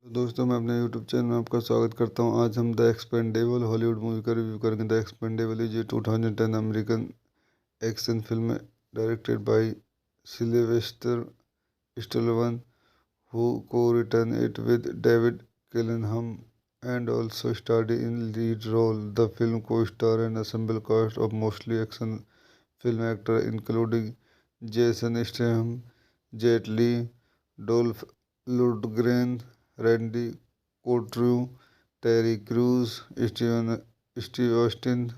तो दोस्तों, मैं अपने यूट्यूब चैनल में आपका स्वागत करता हूं। आज हम द एक्सपेंडेबल हॉलीवुड मूवी का रिव्यू करेंगे। The Expendable is a 2010 American action film directed by Sylvester Stallone, who co-written it with David Gillenham and also starred in lead role. The film co-star an ensemble cast of mostly action film actors including Jason Statham, Jet Li, Dolph Lundgren, Randy Couture, Terry Crews, Steve Austin,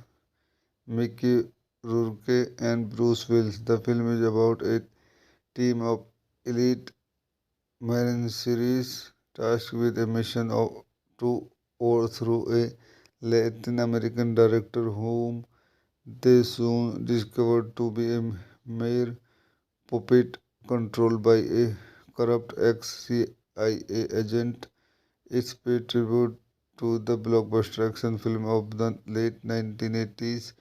Mickey Rourke, and Bruce Willis. The film is about a team of elite mercenaries tasked with a mission to overthrow a Latin American director whom they soon discovered to be a mere puppet controlled by a corrupt ex-CIA agent. It's paid tribute to the blockbuster action film of the late 1980s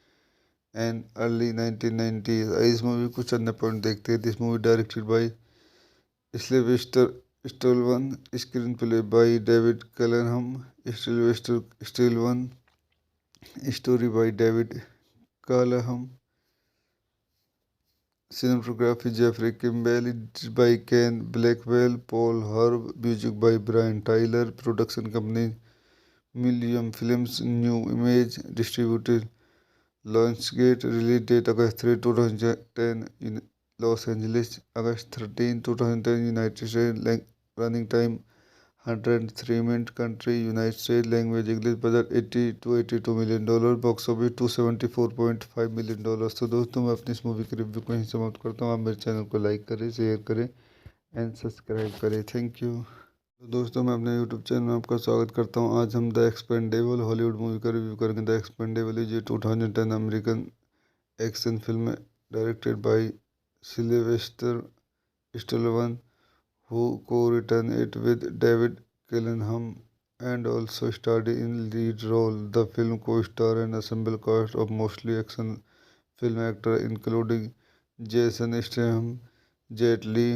and early 1990s. इस movie कुछ अन्य point देखते हैं। This movie directed bye Sylvester Stallone, screenplay by David Callahan, Sylvester Stallone, story by David Callahan, cinematography Jeffrey Kimball, edited by Ken Blackwell, Paul Herb, music by Brian Tyler, production company Millennium Films, New Image, distributed Lionsgate, release date August 3, 2010 in Los Angeles, August 13, 2010 United States, running time 103 minute, country United States, language English, budget 80 to 82 million dollar, box office 274.5 million dollar. तो दोस्तों, मैं अपनी इस movie के review को यहीं समाप्त करता हूँ। आप मेरे चैनल को लाइक करें, शेयर करें एंड सब्सक्राइब करें। Thank you. तो दोस्तों, मैं अपने यूट्यूब चैनल में आपका स्वागत करता हूं। आज हम द एक्सपेंडेबल हॉलीवुड मूवी का रिव्यू करेंगे। The Expendable is a 2010 American action film directed by Sylvester Stallone, who co-written it with David Gillenham and also starred in lead role. The film co-star an ensemble cast of mostly action film actors including Jason Statham, Jet Li,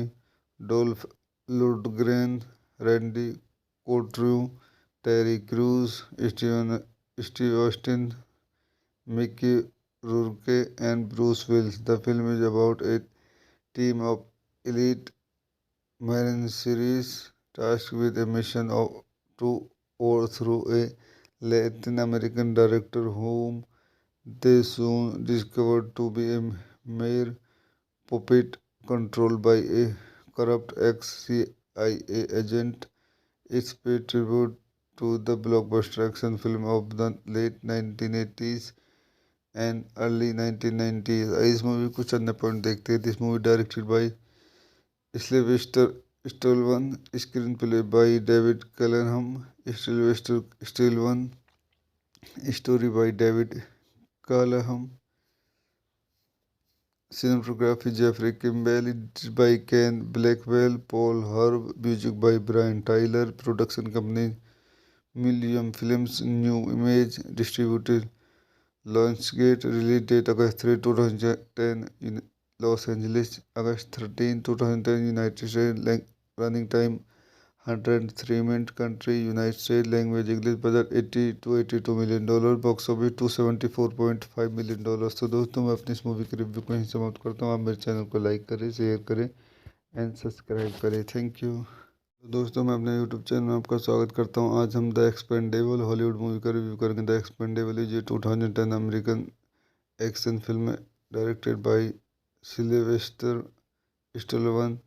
Dolph Lundgren, Randy Couture, Terry Crews, Steve Austin, Mickey Rourke, and Bruce Willis. The film is about a team of elite mercenaries tasked with a mission to overthrow a Latin American director whom they soon discovered to be a mere puppet controlled by a corrupt ex-CIA agent. It's paid tribute to the blockbuster action film of the late 1980s and early 1990s. इस movie कुछ अन्य point देखते हैं। This movie directed bye Sylvester Stallone, screenplay by David Callahan, Sylvester Stallone, story by David Callahan, Cinematography Jeffrey Kimball, edited by Ken Blackwell, Paul Herb, music by Brian Tyler, production company Millennium Films, New Image, distributed Lionsgate, release date August 3, 2010 in Los Angeles, August 13, 2010 United States, running time 103 minutes, country United States, language English, budget 80 to 82 million dollar, box office 274.5 million dollar. तो दोस्तों, मैं अपनी इस movie के review को यहीं समाप्त करता हूँ। आप मेरे चैनल को लाइक करें, शेयर करें एंड सब्सक्राइब करें। Thank you. तो दोस्तों, मैं अपने यूट्यूब चैनल में आपका स्वागत करता हूं। आज हम द एक्सपेंडेबल हॉलीवुड मूवी का रिव्यू करेंगे। द एक्सपेंडेबल इज ये 2010 अमेरिकन एक्शन फिल्म है, directed by Sylvester Stallone,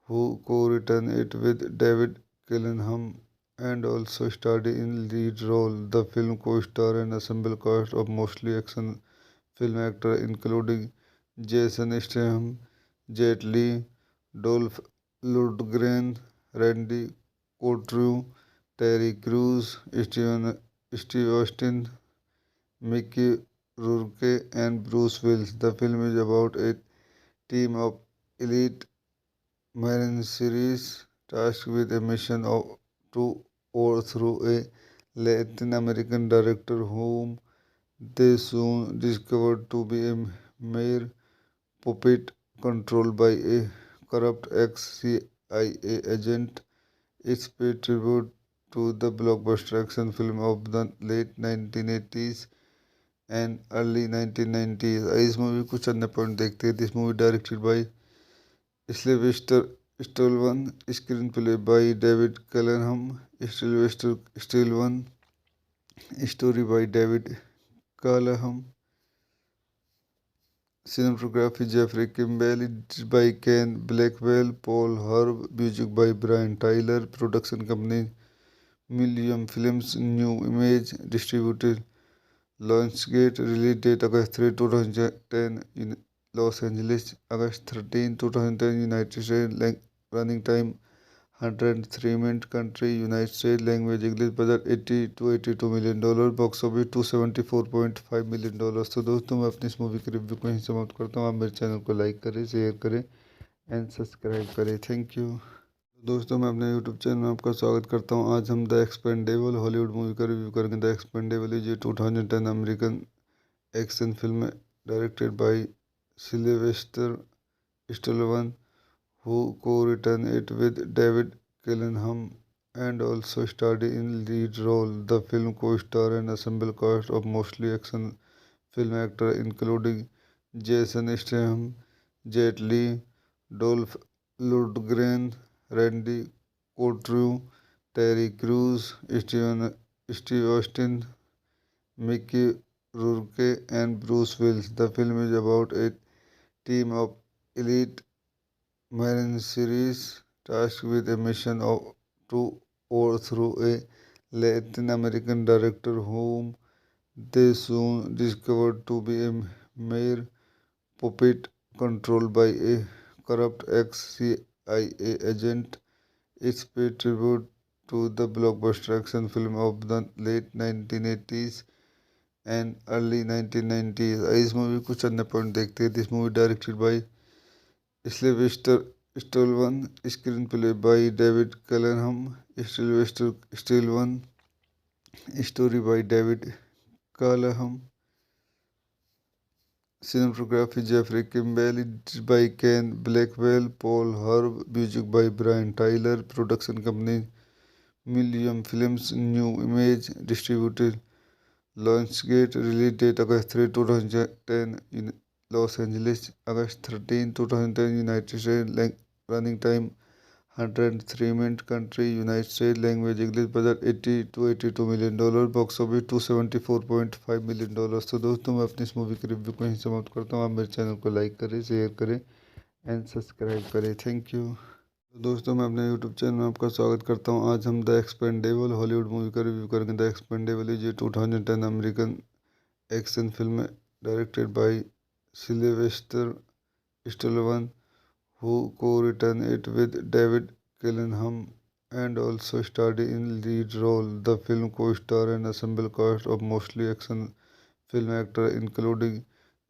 who co-written it with David Gillenham and also starred in lead role. The film co-star an ensemble cast of mostly action film actors including Jason Statham, Jet Li, Dolph Lundgren, Randy Couture, Terry Crews, Steve Austin, Mickey Rourke, and Bruce Willis. The film is about a team of elite mercenaries tasked with a mission to overthrow a Latin American director whom they soon discovered to be a mere puppet controlled by a corrupt ex-CIA agent. It's paid tribute to the blockbuster action film of the late 1980s and early 1990s. इस movie कुछ अन्य point देखते हैं। This movie directed by Sylvester Stallone, screenplay by David Callaham, Sylvester Stallone, story by David Callaham, cinematography Jeffrey Kimball, edited by Ken Blackwell, Paul Herb, music by Brian Tyler, production company Millennium Films, New Image, distributed Lionsgate, release date August 3, 2010 in Los Angeles, August 13, 2010 United States, running time 103 minutes, country United States, language English, budget 80 to 82 million dollar, box office 274.5 million dollar. तो दोस्तों, मैं अपनी इस movie के review को यहीं समाप्त करता हूँ। आप मेरे चैनल को लाइक करें, शेयर करें एंड सब्सक्राइब करें। Thank you. दोस्तों, मैं अपने यूट्यूब चैनल में आपका स्वागत करता हूं। आज हम द एक्सपेंडेबल हॉलीवुड मूवी का रिव्यू करेंगे। द एक्सपेंडेबल इज ये 2010 अमेरिकन एक्शन फिल्म है, directed by Sylvester Stallone, who co-written it with David Gillenham and also starred in lead role. The film co-star an ensemble cast of mostly action film actors including Jason Statham, Jet Li, Dolph Lundgren, Randy Couture, Terry Crews, Steve Austin, Mickey Rourke, and Bruce Willis. The film is about a team of elite mercenaries tasked with a mission to overthrow a Latin American director whom they soon discovered to be a mere puppet controlled by a corrupt ex-CIA agent. It's paid tribute to the blockbuster action film of the late 1980s and early 1990s. इस movie कुछ अन्य point देखते हैं। This movie directed by Sylvester Stallone, screenplay by David Callaham, Sylvester Stallone, story by David Callaham, cinematography Jeffrey Kimball, edited by Ken Blackwell, Paul Herb, music by Brian Tyler, production company Millennium Films, New Image, distributed Lionsgate, release date August 3, 2010 in Los Angeles, August 13, 2010 United States, running time 103 minutes, country United States, language English, budget 80 to 82 million dollar, box office 274.5 million dollar. तो दोस्तों, मैं अपनी इस movie के review को यहीं समाप्त करता हूँ। आप मेरे चैनल को लाइक करें, शेयर करें एंड सब्सक्राइब करें। Thank you. दोस्तों, मैं अपने यूट्यूब चैनल में आपका स्वागत करता हूं। आज हम द एक्सपेंडेबल हॉलीवुड मूवी का रिव्यू करेंगे। द एक्सपेंडेबल इज ये 2010 अमेरिकन एक्शन फिल्म है, directed by Sylvester Stallone, who co-written it with David Gillenham and also starred in lead role. The film co-star an ensemble cast of mostly action film actors including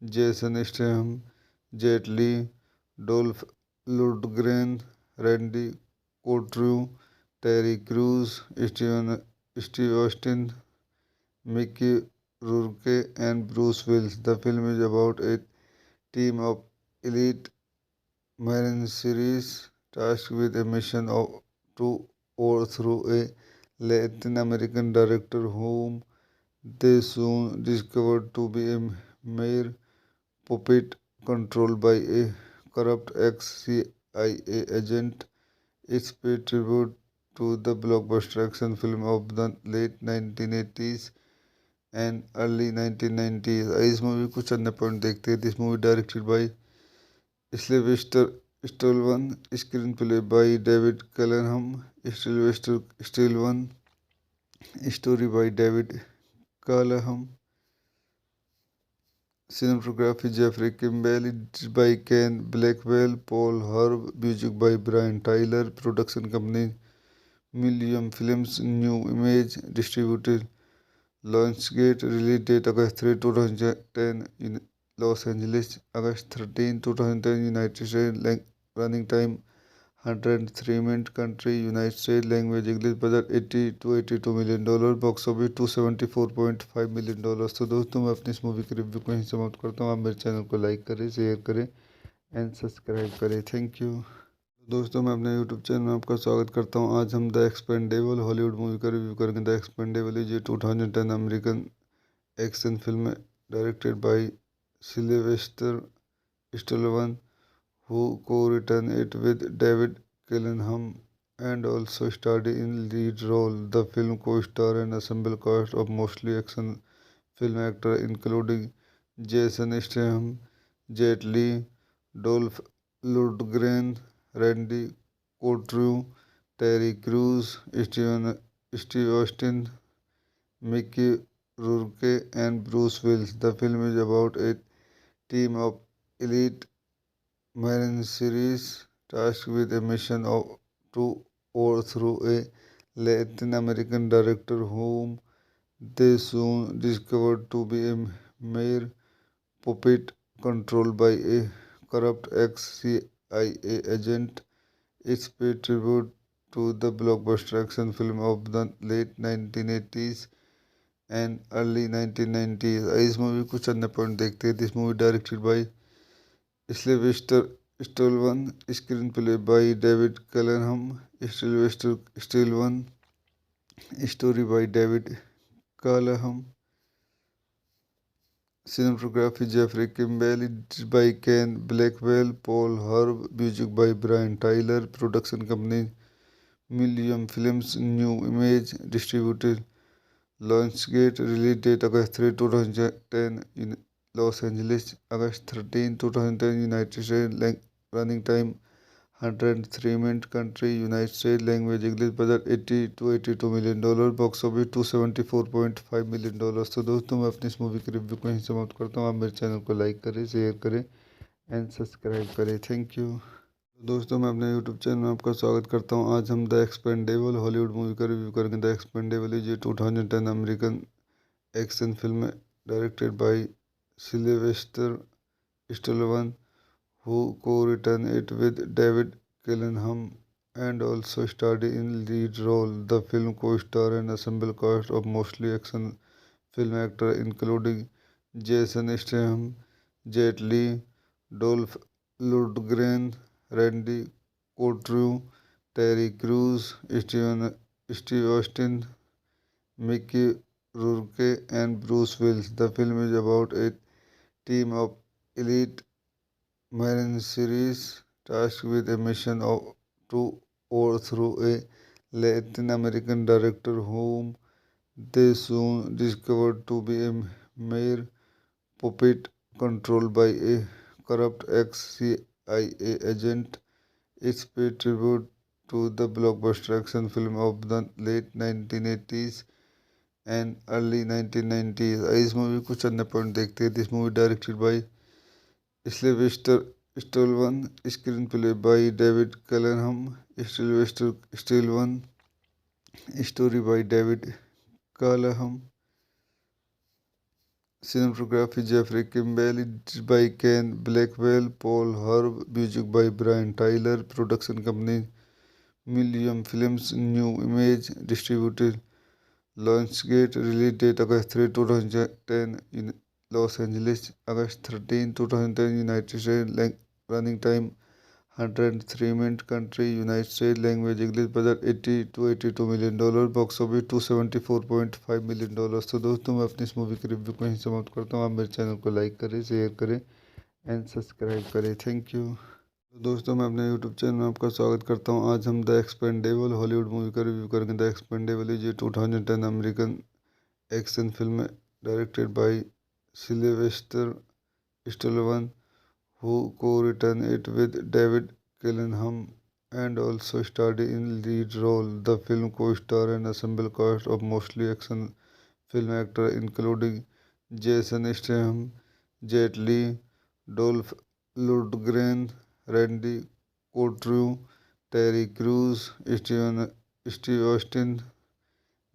Jason Statham, Jet Li, Dolph Lundgren, Randy Couture, Terry Crews, Steve Austin, Mickey Rourke, and Bruce Willis. The film is about a team of elite mercenaries tasked with a mission to overthrow a Latin American director whom they soon discovered to be a mere puppet controlled by a corrupt ex-CIA agent. It's paid tribute to the blockbuster action film of the late 1980s and early 1990s. इस movie कुछ अन्य point देखते हैं. This movie directed by Sylvester Stallone, screenplay by David Callaham, Sylvester Stallone, story by David Callaham, cinematography Jeffrey Kimball, edited by Ken Blackwell, Paul Herb, music by Brian Tyler, production company Millennium Films, New Image, distributed Lionsgate, release date August 3, 2010 in Los Angeles, August 13, 2010 United States, running time 103 minutes, country United States, language English, budget 80 to 82 million dollar, box office 274.5 million dollar. तो दोस्तों मैं अपनी इस movie के review को यहीं समाप्त करता हूँ. आप मेरे चैनल को लाइक करें, शेयर करें एंड सब्सक्राइब करें. Thank you. दोस्तों मैं अपने यूट्यूब चैनल में आपका स्वागत करता हूं. आज हम द एक्सपेंडेबल हॉलीवुड मूवी का रिव्यू करेंगे. द एक्सपेंडेबल इज ये 2010 अमेरिकन एक्शन फिल्म है directed by Sylvester Stallone who co-written it with David Gillenham and also starred in lead role. The film co-star an ensemble cast of mostly action film actors including Jason Statham, Jet Li, Dolph Lundgren, Randy Couture, Terry Crews, Steve Austin, Mickey Rourke, and Bruce Willis. The film is about a team of elite mercenaries tasked with a mission to overthrow a Latin American director whom they soon discovered to be a mere puppet controlled by a corrupt ex-CIA agent. It's paid tribute to the blockbuster action film of the late 1980s and early 1990s. इस movie कुछ अन्य point देखते हैं. This movie directed by Sylvester Stallone, screenplay by David Callaham, Sylvester Stallone, story by David Callaham, cinematography Jeffrey Kimball, edited by Ken Blackwell, Paul Herb, music by Brian Tyler, production company Millennium Films, New Image, distributed Lionsgate, release date August 3, 2010 in Los Angeles, August 13, 2010 United States, running time 103 minutes, country United States, language English, budget 80 to 82 million dollar, box office 274.5 million dollar. तो दोस्तों मैं अपनी इस movie के review को यहीं समाप्त करता हूँ. आप मेरे चैनल को लाइक करें, शेयर करें एंड सब्सक्राइब करें. Thank you. दोस्तों मैं अपने यूट्यूब चैनल में आपका स्वागत करता हूं. आज हम द एक्सपेंडेबल हॉलीवुड मूवी का रिव्यू करेंगे. द एक्सपेंडेबल इज ये 2010 अमेरिकन एक्शन फिल्म है directed by Sylvester Stallone who co-written it with David Gillenham and also starred in lead role. The film co-star an ensemble cast of mostly action film actors including Jason Statham, Jet Li, Dolph Lundgren, Randy Couture, Terry Crews, Steve Austin, Mickey Rourke, and Bruce Willis. The film is about a team of elite mercenaries tasked with a mission to overthrow a Latin American director whom they soon discovered to be a mere puppet controlled by a corrupt ex-CIA agent. It's paid tribute to the blockbuster action film of the late 1980s and early 1990s. इस movie कुछ अन्य point देखते हैं. This movie directed by Sylvester Stallone, screenplay by David Callaham, Sylvester Stallone, story by David Callaham, Cinematography Jeffrey Kimball, edited by Ken Blackwell, Paul Herb, music by Brian Tyler, production company Millennium Films, New Image, distributed Lionsgate, release date August 3, 2010 in Los Angeles, August 13, 2010 United States, running time 103 minutes, country United States, language English, budget 80 to $82 million, box office $274.5 million। तो दोस्तों मैं अपनी इस movie के review को यहीं समाप्त करता हूँ। आप मेरे चैनल को लाइक करें, शेयर करें एंड सब्सक्राइब करें। Thank you. दोस्तों मैं अपने यूट्यूब चैनल में आपका स्वागत करता हूँ। आज हम द एक्सपेंडेबल हॉलीवुड मूवी का रिव्यू करेंगे। द एक्सपेंडेबल इज ये 2010 अमेरिकन एक्शन फिल्म है, directed by Sylvester Stallone, who co-written it with David Gillenham and also starred in lead role. The film co-star an ensemble cast of mostly action film actors including Jason Statham, Jet Li, Dolph Lundgren, Randy Couture, Terry Crews, Steve Austin,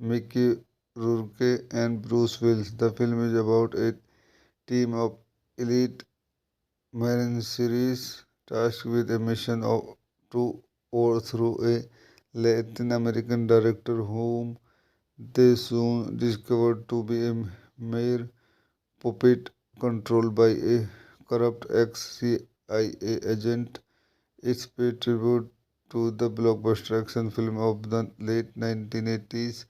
Mickey Rourke, and Bruce Willis. The film is about a team of elite Marine series tasked with a mission to overthrow a Latin American director whom they soon discovered to be a mere puppet controlled by a corrupt ex-CIA agent. It's paid tribute to the blockbuster action film of the late 1980s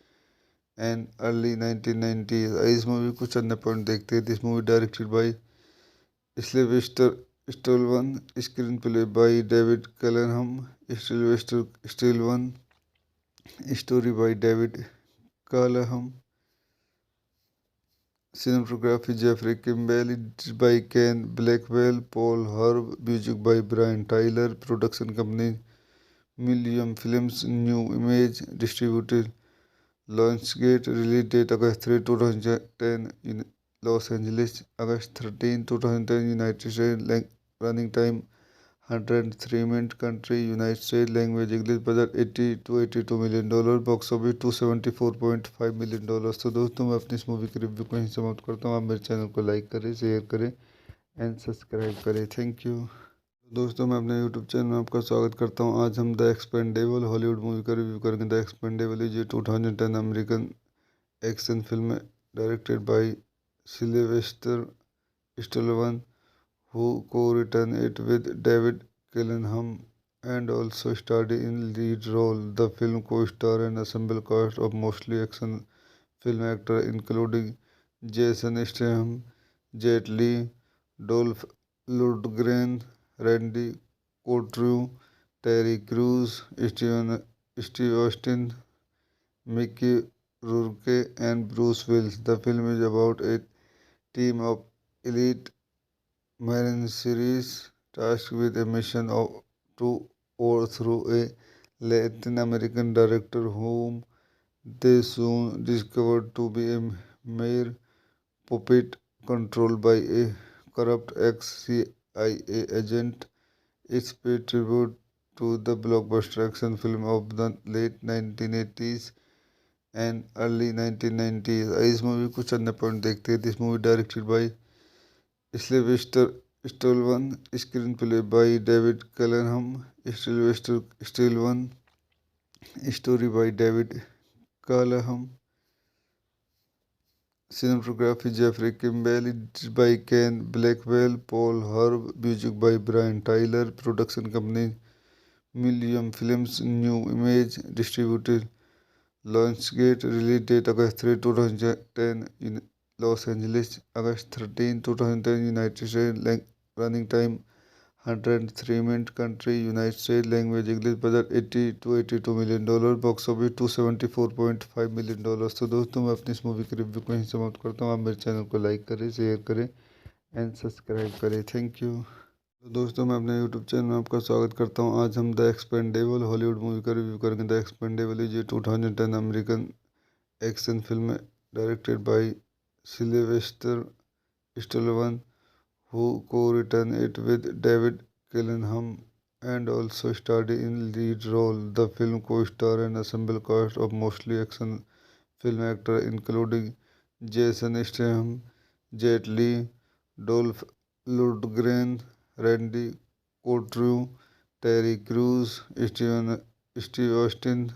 and early 1990s। इस movie को चंद point देखते हैं। This movie directed bye Sylvester Stallone, screenplay by David Callahan, Sylvester Stallone, story by David Callahan, cinematography Jeffrey Kimball, edited by Ken Blackwell, Paul Herb, music by Brian Tyler, production company Millennium Films, New Image, distributed Lionsgate, release date August 3, 2010 in Los Angeles, August 13, 2010 United States, running time 103 minutes, country United States, language English, budget 80 to $82 million, box office $274.5 million। तो दोस्तों मैं अपनी इस movie के review को यहीं समाप्त करता हूँ। आप मेरे चैनल को लाइक करें, शेयर करें एंड सब्सक्राइब करें। Thank you. दोस्तों मैं अपने यूट्यूब चैनल में आपका स्वागत करता हूँ। आज हम द एक्सपेंडेबल हॉलीवुड मूवी का रिव्यू करेंगे। द एक्सपेंडेबल इज ये 2010 अमेरिकन एक्शन फिल्म है, directed by Sylvester Stallone, who co-written it with David Gillenham and also starred in lead role. The film co-star an ensemble cast of mostly action film actors including Jason Statham, Jet Li, Dolph Lundgren, Randy Couture, Terry Crews, Steve Austin, Mickey Rourke, and Bruce Willis. The film is about a team of elite Marine series tasked with a mission to overthrow a Latin American director whom they soon discovered to be a mere puppet controlled by a corrupt ex-CIA agent. It's paid tribute to the blockbuster action film of the late 1980s and early 1990s। इस movie को चंद point देखते हैं। This movie directed bye Sylvester Stallone, screenplay by David Callahan, Sylvester Stallone, story by David Callahan, cinematography Jeffrey Kimball, edited by Ken Blackwell, Paul Herb, music by Brian Tyler, production company Millennium Films, New Image, distributed Lionsgate, release date August 3, 2010 in Los Angeles, August 13, 2010 United States, running time 103 minutes, country United States, language English, budget 80 to $82 million, box office $274.5 million। तो दोस्तों मैं अपनी इस movie के review को यहीं समाप्त करता हूँ। आप मेरे चैनल को लाइक करें, शेयर करें एंड सब्सक्राइब करें। Thank you. तो दोस्तों मैं अपने यूट्यूब चैनल में आपका स्वागत करता हूँ। आज हम द एक्सपेंडेबल हॉलीवुड मूवी का रिव्यू करेंगे। द एक्सपेंडेबल इज ये 2010 अमेरिकन एक्शन फिल्म है, directed by Sylvester Stallone, who co-written it with David Gillenham and also starred in lead role. The film co-star an ensemble cast of mostly action film actors including Jason Statham, Jet Li, Dolph Lundgren, Randy Couture, Terry Crews, Steve Austin,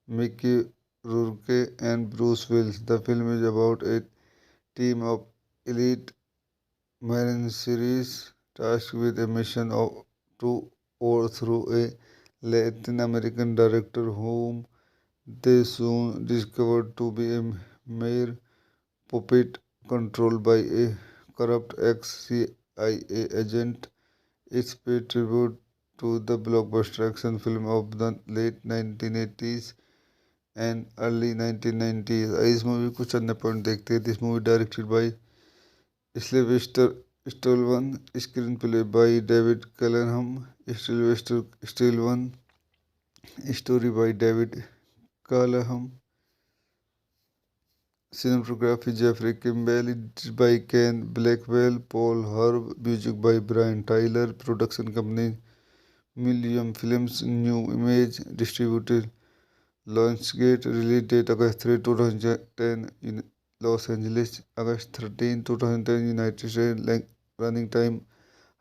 Mickey Rourke, and Bruce Willis. The film is about a team of elite mercenaries tasked with a mission to overthrow a Latin American director whom they soon discovered to be a mere puppet controlled by a corrupt ex-CIA agent. It's paid tribute to the blockbuster action film of the late 1980s and early 1990s. इस movie कुछ अन्य point देखते हैं. This movie directed by Sylvester Stallone, screenplay by David Callaham, Sylvester Stallone, story by David Callaham, cinematography Jeffrey Kimball, edited by Ken Blackwell, Paul Herb, music by Brian Tyler, production company Millennium Films, New Image, distributed Lionsgate, release date August 3, 2010 in Los Angeles, August 13, 2010 United States, running time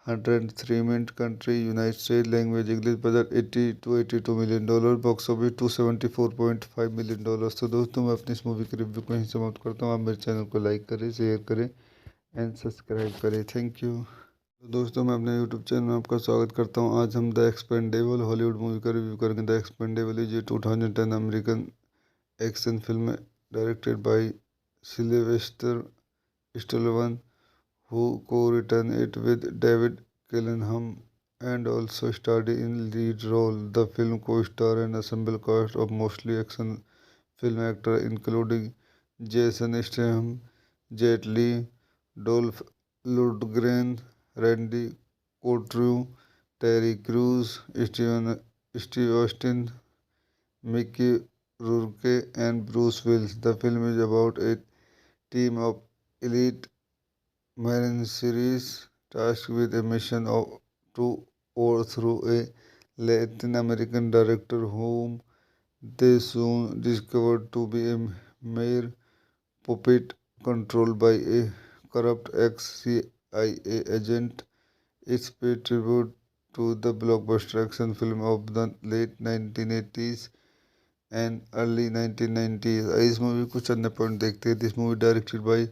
103 minutes, country United States, language English, budget 80 to $82 million, box office $274.5 million. तो दोस्तों मैं अपनी इस movie के review को यहीं समाप्त करता हूँ. आप मेरे चैनल को लाइक करें, शेयर करें एंड सब्सक्राइब करें. Thank you. तो दोस्तों मैं अपने यूट्यूब चैनल में आपका स्वागत करता हूँ. आज हम द एक्सपेंडेबल हॉलीवुड मूवी का रिव्यू करेंगे. द एक्सपेंडेबल इज ये 2010 American action film directed by Sylvester Stallone, who co-written it with David Gillenham and also starred in lead role. The film co-star an ensemble cast of mostly action film actors including Jason Statham, Jet Li, Dolph Lundgren, Randy Couture, Terry Crews, Steve Austin, Mickey Rourke, and Bruce Willis. The film is about a team of elite mercenaries tasked with a mission to overthrow a Latin American director whom they soon discovered to be a mere puppet controlled by a corrupt ex-CIA agent. It's paid tribute to the blockbuster action film of the late 1980s and early 1990s. इस movie कुछ अन्य point देखते हैं. This movie directed by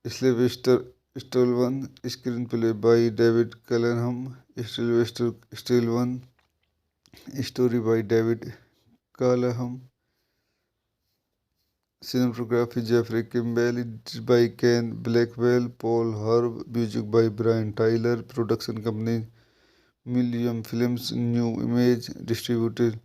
Sylvester Stallone, screenplay by David Callaham, Sylvester Stallone, story by David Callaham, cinematography Jeffrey Kimball, edited by Ken Blackwell, Paul Herb, music by Brian Tyler, production company Millennium Films, New Image, distributed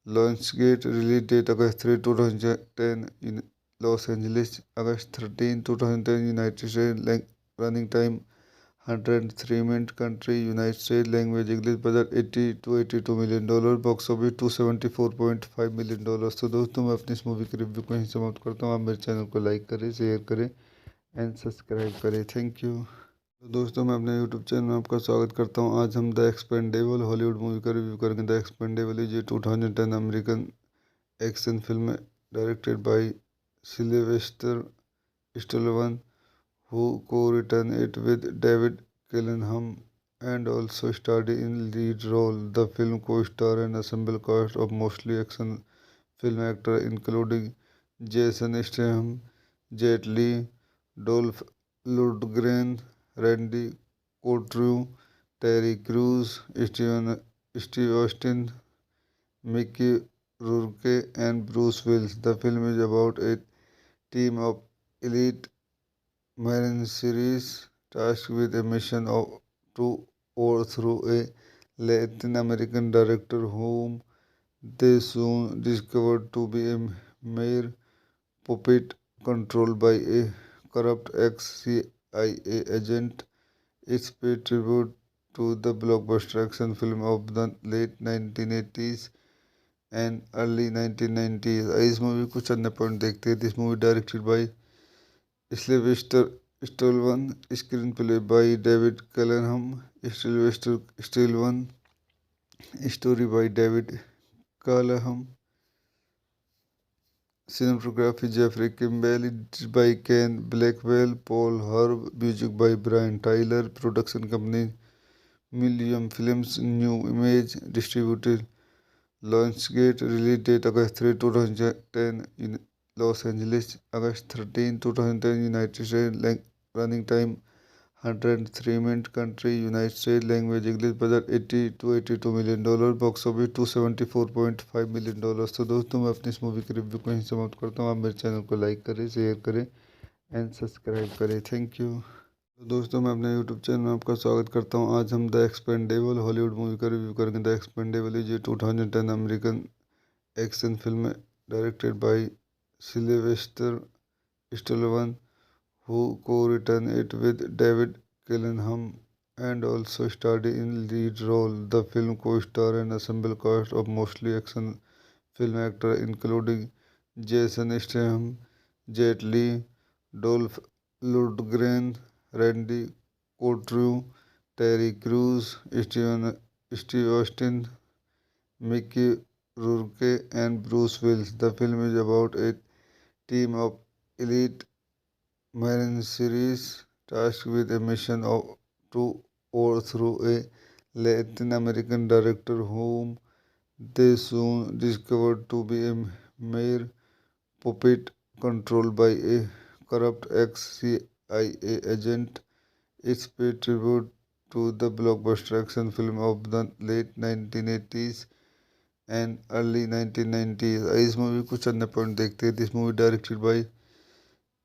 Lionsgate, release date August 3, 2010 in Los Angeles, August 13, 2010 United States, running time 103 minutes, country United States, language English, budget 80 to $82 million, box office $274.5 million. तो दोस्तों मैं अपनी इस movie के review को यहीं समाप्त करता हूँ. आप मेरे चैनल को लाइक करें, शेयर करें एंड सब्सक्राइब करें. Thank you. तो दोस्तों मैं अपने यूट्यूब चैनल में आपका स्वागत करता हूँ. आज हम द एक्सपेंडेबल हॉलीवुड मूवी का रिव्यू करेंगे. द एक्सपेंडेबल इज ये 2010 American action film directed by Sylvester Stallone, who co-written it with David Gillenham and also starred in lead role. The film co-star an ensemble cast of mostly action film actors including Jason Statham, Jet Li, Dolph Lundgren, Randy Couture, Terry Crews, Steve Austin, Mickey Rourke, and Bruce Willis. The film is about a team of elite mercenaries tasked with a mission to overthrow a Latin American director whom they soon discovered to be a mere puppet controlled by a corrupt ex-CIA agent. It's paid tribute to the blockbuster action film of the late 1980s and early 1990s. इस movie कुछ अन्य point देखते हैं. This movie directed by Sylvester Stallone, screenplay by David Callaham, Sylvester Stallone, story by David Callaham, Cinematography Jeffrey Kimball, edited by Ken Blackwell, Paul Herb, music by Brian Tyler, production company Millennium Films, New Image, distributed Lionsgate, release date August 3, 2010 in Los Angeles, August 13, 2010 United States, running time 103 minutes, country United States, language English, budget 80 to 82 million dollar, box office 274.5 million dollar. तो दोस्तों मैं अपनी इस movie के review को यहीं समाप्त करता हूँ। आप मेरे चैनल को लाइक करें, शेयर करें एंड सब्सक्राइब करें। Thank you. तो दोस्तों मैं अपने यूट्यूब चैनल में आपका स्वागत करता हूं। आज हम द एक्सपेंडेबल हॉलीवुड मूवी का रिव्यू करेंगे। द एक्सपेंडेबल इज ये 2010 अमेरिकन एक्शन फिल्म है, directed by Sylvester Stallone, who co-written it with David Gillenham and also starred in lead role. The film co-star an ensemble cast of mostly action film actors including Jason Statham, Jet Li, Dolph Lundgren, Randy Couture, Terry Crews, Steve Austin, Mickey Rourke, and Bruce Willis. The film is about a team of elite mercenaries tasked with a mission to overthrow a Latin American director whom they soon discovered to be a mere puppet controlled by a corrupt ex-CIA agent. It's paid tribute to the blockbuster action film of the late 1980s and early 1990s. इस movie कुछ अन्य point देखते हैं। This movie directed by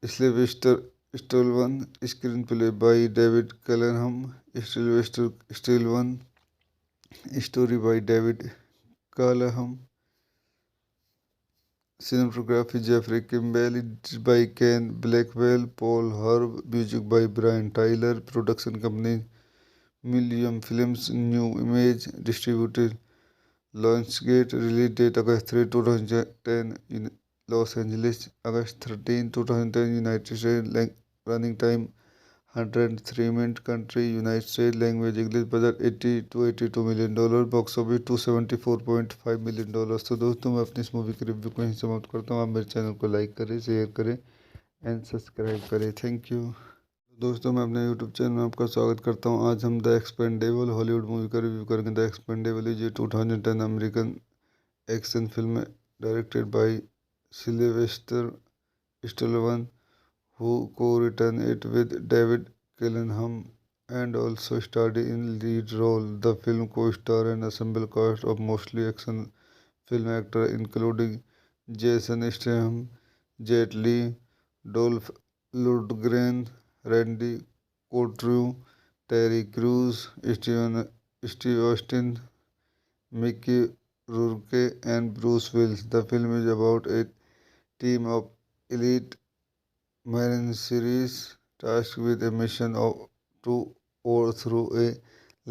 Sylvester Stallone, screenplay by David Callaham, Sylvester Stallone, story by David Callaham, cinematography Jeffrey Kimball, edited by Ken Blackwell, Paul Herb, music by Brian Tyler, production company Millennium Films, New Image, distributed Lionsgate, release date August 3, 2010 in Los Angeles, August 13, 2010 United States, running time 103 minutes, country United States, language English, budget 80 to 82 million dollar, box office 274.5 million dollar. तो दोस्तों मैं अपनी इस movie के review को यहीं समाप्त करता हूँ। आप मेरे चैनल को लाइक करें, शेयर करें एंड सब्सक्राइब करें। Thank you. दोस्तों मैं अपने यूट्यूब चैनल में आपका स्वागत करता हूं। आज हम द एक्सपेंडेबल हॉलीवुड मूवी का रिव्यू करेंगे। द एक्सपेंडेबल इज ये 2010 अमेरिकन एक्शन फिल्म है, directed by Sylvester Stallone, who co-written it with David Gillenham and also starred in lead role. The film co-star an ensemble cast of mostly action film actors including Jason Statham, Jet Li, Dolph Lundgren, Randy Couture, Terry Crews, Steve Austin, Mickey Rourke, and Bruce Willis. The film is about a team of elite mercenaries tasked with a mission to overthrow a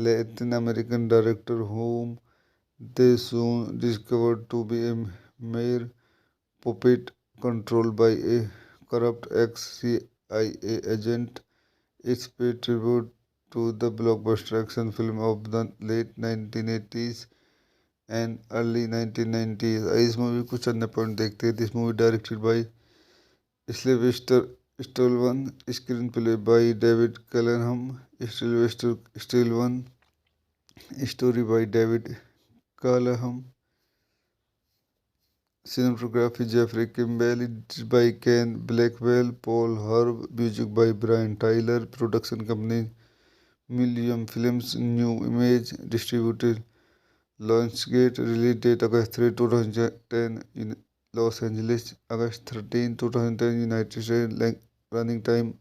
Latin American director whom they soon discovered to be a mere puppet controlled by a corrupt ex-CIA agent. It's paid tribute to the blockbuster action film of the late 1980s and early 1990s. इस movie कुछ अन्य point देखते हैं। This movie directed by Sylvester Stallone, screenplay by David Callaham, Sylvester Stallone, story by David Callaham, cinematography Jeffrey Kimball, edited by Ken Blackwell, Paul Herb, music by Brian Tyler, production company Millennium Films, New Image, distributed Lionsgate, release date August 3, 2010 in Los Angeles, August 13, 2010 United States, running time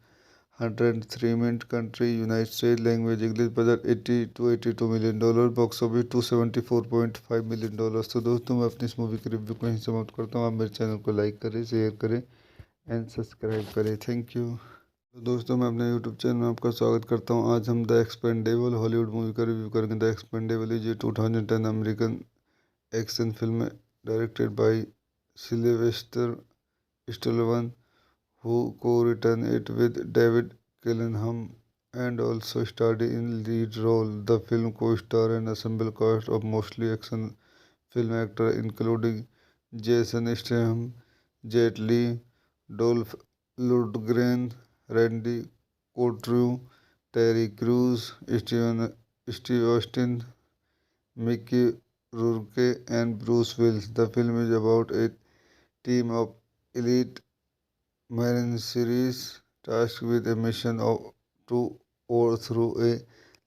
103 minutes, country United States, language English, budget 80 to 82 million dollar, box office 274.5 million dollar. तो दोस्तों मैं अपनी इस movie के review को यहीं समाप्त करता हूँ। आप मेरे चैनल को लाइक करें, शेयर करें एंड सब्सक्राइब करें। Thank you. तो दोस्तों मैं अपने यूट्यूब चैनल में आपका स्वागत करता हूं। आज हम द एक्सपेंडेबल हॉलीवुड मूवी का रिव्यू करेंगे। द एक्सपेंडेबल इज ये 2010 अमेरिकन एक्शन फिल्म है, directed by Sylvester Stallone, who co-written it with David Gillenham and also starred in lead role. The film co-star an ensemble cast of mostly action film actors including Jason Statham, Jet Li, Dolph Lundgren, Randy Couture, Terry Crews, Steve Austin, Mickey Rourke, and Bruce Willis. The film is about a team of elite mercenaries tasked with a mission to overthrow a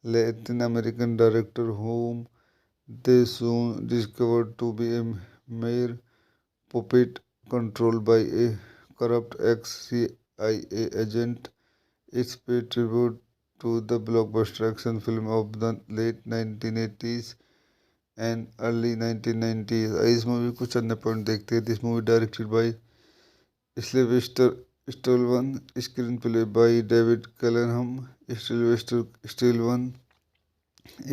Latin American director whom they soon discovered to be a mere puppet controlled by a corrupt ex-CIA agent. It's paid tribute to the blockbuster action film of the late 1980s and early 1990s. इस movie कुछ अन्य point देखते हैं. This movie directed by Sylvester Stallone, screenplay by David Callaham, Sylvester Stallone,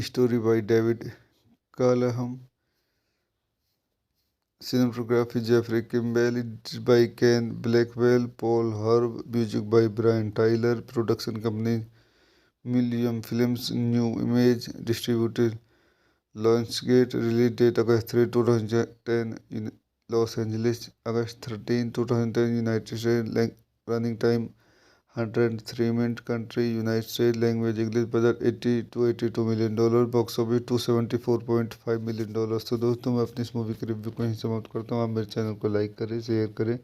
story by David Callaham, cinematography Jeffrey Kimball, by Ken Blackwell, Paul Herb, music by Brian Tyler, production company Millennium Films, New Image, distributed Lionsgate, release date August 3, 2010 in Los Angeles, August 13, 2010 United States, running time 103 minutes, country United States, language English, budget $80 to $82 million, box office $274.5 million. तो दोस्तों मैं अपनी इस movie के review को ही समाप्त करता हूँ. आप मेरे चैनल को लाइक करें, शेयर करें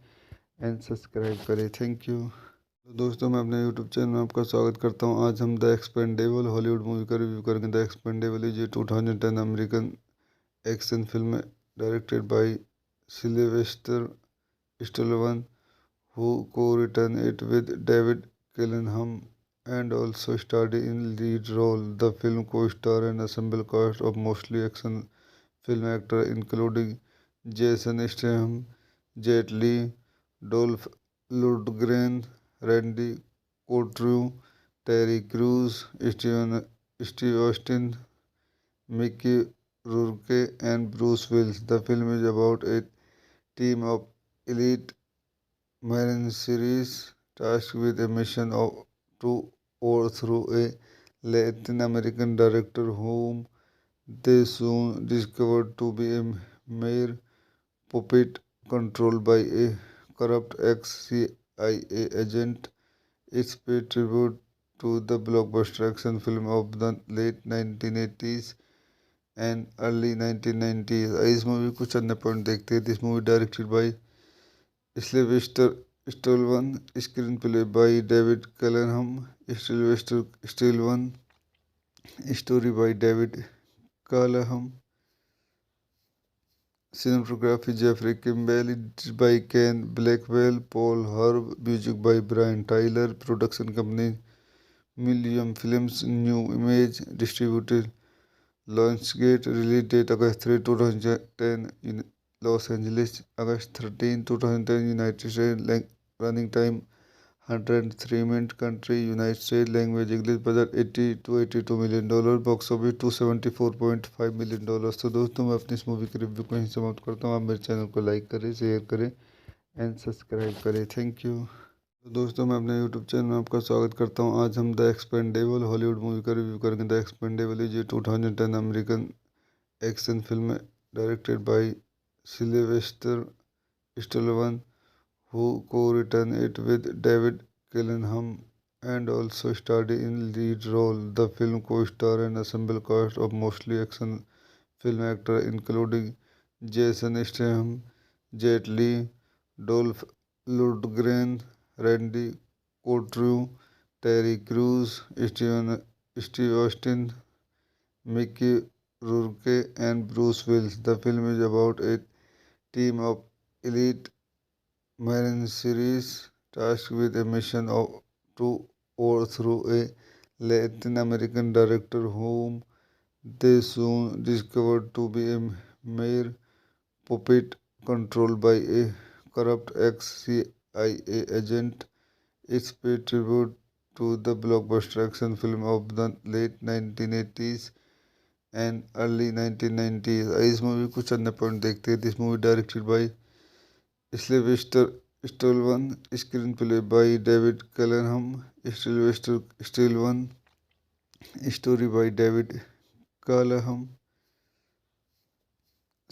एंड सब्सक्राइब करें. Thank you. तो दोस्तों मैं अपने यूट्यूब चैनल में आपका स्वागत करता हूँ. आज हम द एक्सपेंडेबल हॉलीवुड मूवी का रिव्यू करेंगे. द एक्सपेंडेबल इज ये 2010 American action film directed by Sylvester Stallone, who co-written it with David Gillenham and also starred in lead role. The film co-star an ensemble cast of mostly action film actors including Jason Statham, Jet Li, Dolph Lundgren, Randy Couture, Terry Crews, Steve Austin, Mickey Rourke, and Bruce Willis. The film is about a team of elite mercenaries tasked with a mission to overthrow a Latin American director whom they soon discovered to be a mere puppet controlled by a corrupt ex-CIA agent. It's paid tribute to the blockbuster action film of the late 1980s and early 1990s. इस movie कुछ अन्य point देखते हैं. This movie directed by Sylvester Stallone, screenplay by David Callaham, Sylvester Stallone, story by David Callaham, cinematography Jeffrey Kimball, by Ken Blackwell, Paul Herb, music by Brian Tyler, production company Millennium Films, New Image, distributed Lionsgate, release date August 3, 2010 in Los Angeles, August 13, 2010 United States, running time 103 minutes, country United States, language English, budget $80 to $82 million, box office $274.5 million. तो दोस्तों मैं अपनी इस movie के review को ही समाप्त करता हूँ. आप मेरे चैनल को लाइक करें, शेयर करें एंड सब्सक्राइब करें. Thank you. तो दोस्तों मैं अपने यूट्यूब चैनल में आपका स्वागत करता हूँ. आज हम द एक्सपेंडेबल हॉलीवुड मूवी का रिव्यू करेंगे. द एक्सपेंडेबल इज ये 2010 American action film directed by Sylvester Stallone, who co-written it with David Gillenham and also starred in lead role. The film co-star an ensemble cast of mostly action film actors including Jason Statham, Jet Li, Dolph Lundgren, Randy Couture, Terry Crews, Steve Austin, Mickey Rourke, and Bruce Willis. The film is about a team of elite mercenaries tasked with a mission to overthrow a Latin American director whom they soon discovered to be a mere puppet controlled by a corrupt ex-CIA agent. It's paid tribute to the blockbuster action film of the late 1980s and early 1990s. इस movie कुछ अन्य point देखते हैं. This movie directed by Sylvester Stallone, screenplay by David Callaham, Sylvester Stallone, story by David Callaham,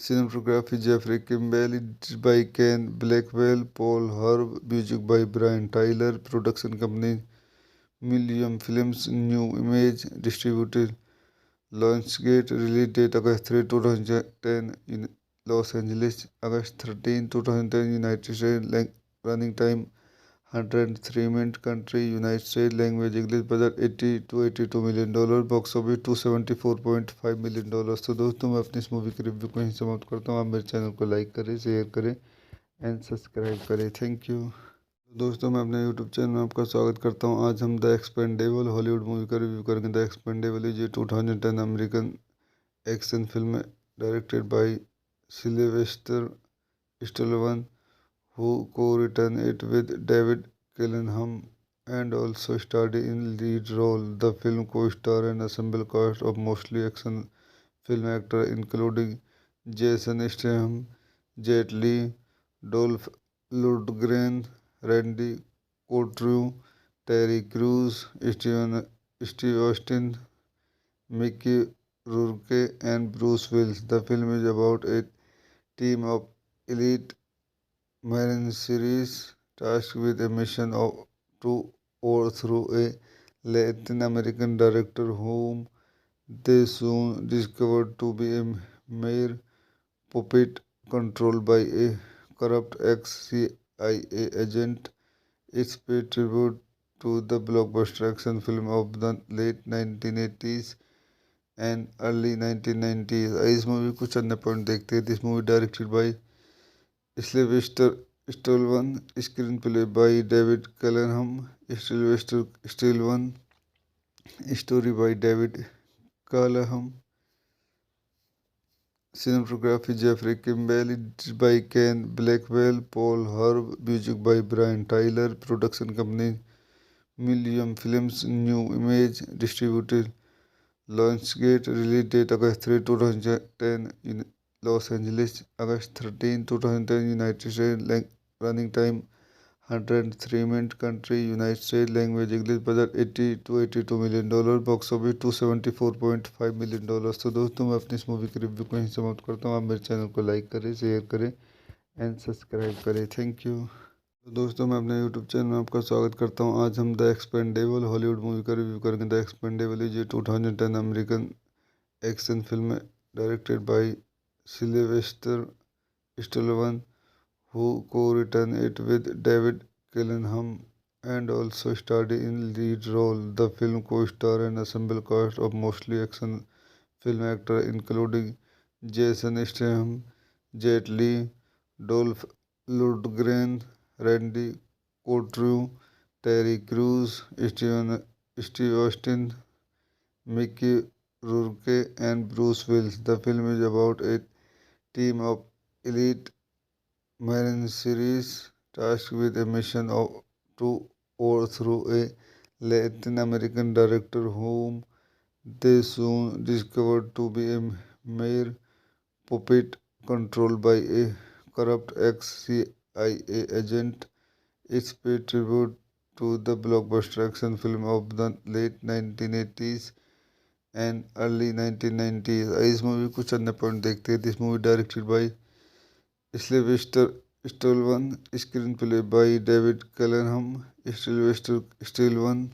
Cinematography Jeffrey Kimball, edited by Ken Blackwell, Paul Herb, music by Brian Tyler, production company Millennium Films, New Image, distributed Lionsgate, release date August 3, 2010 in Los Angeles, August 13, 2010 United States, running time 103 minutes, country United States, language English, budget 80 to 82 million dollar, box office 274.5 million dollar. तो दोस्तों मैं अपनी इस movie के review को यहीं समाप्त करता हूँ। आप मेरे चैनल को लाइक करें, शेयर करें एंड सब्सक्राइब करें। Thank you. दोस्तों मैं अपने यूट्यूब चैनल में आपका स्वागत करता हूं। आज हम द एक्सपेंडेबल हॉलीवुड मूवी का रिव्यू करेंगे। द एक्सपेंडेबल इज ये 2010 अमेरिकन एक्शन फिल्म है, directed by Sylvester Stallone, who co-written it with David Gillenham and also starred in lead role. The film co-star an ensemble cast of mostly action film actors including Jason Statham, Jet Li, Dolph Lundgren, Randy Couture, Terry Crews, Steve Austin, Mickey Rourke, and Bruce Willis. The film is about a team of elite mercenaries tasked with a mission to overthrow a Latin American director whom they soon discovered to be a mere puppet controlled by a corrupt ex-CIA agent. It's paid tribute to the blockbuster action film of the late 1980s and early 1990s. इस movie कुछ अन्य point देखते हैं। This movie directed by Sylvester Stallone, screenplay by David Callaham, Sylvester Stallone, story by David Callaham, cinematography Jeffrey Kimball, edited by Ken Blackwell, Paul Herb, music by Brian Tyler, production company Millennium Films, New Image, distributed Lionsgate, release date August 3, 2010 in Los Angeles, August 13, 2010 United States, running time 103 minutes, country United States, language English, budget 80 to 82 million dollar, box office 274.5 million dollar. तो दोस्तों मैं अपनी इस movie के review को यहीं समाप्त करता हूँ। आप मेरे चैनल को लाइक करें, शेयर करें एंड सब्सक्राइब करें। Thank you. तो दोस्तों मैं अपने यूट्यूब चैनल में आपका स्वागत करता हूं। आज हम द एक्सपेंडेबल हॉलीवुड मूवी का रिव्यू करेंगे। द एक्सपेंडेबल इज ये 2010 अमेरिकन एक्शन फिल्म है, directed by Sylvester Stallone, who co-written it with David Gillenham and also starred in lead role. The film co-star an ensemble cast of mostly action film actors including Jason Statham, Jet Li, Dolph Lundgren, Randy Couture, Terry Crews, Steve Austin, Mickey Rourke, and Bruce Willis. The film is about a team of elite mercenaries tasked with a mission to overthrow a Latin American director whom they soon discovered to be a mere puppet controlled by a corrupt ex-CIA agent. It's paid tribute to the blockbuster action film of the late 1980s and early 1990s. इस movie कुछ अन्य point देखते हैं। This movie directed by Sylvester Stallone, screenplay by David Callaham, Sylvester Stallone,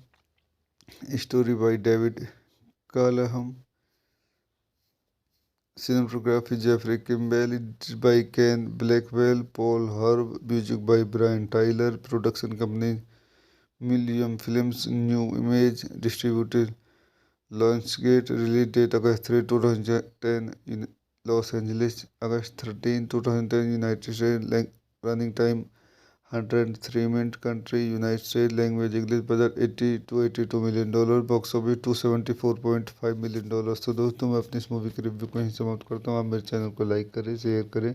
story by David Callaham, cinematography Jeffrey Kimball, edited by Ken Blackwell, Paul Herb, music by Brian Tyler, production company Millennium Films, New Image, distributed Lionsgate, release date August 3, 2010 in Los Angeles, August 13, 2010 United States, running time 103 minutes, country United States, language English, budget 80 to 82 million dollar, box office 274.5 million dollar. तो दोस्तों मैं अपनी इस movie के review को यहीं समाप्त करता हूँ। आप मेरे चैनल को लाइक करें, शेयर करें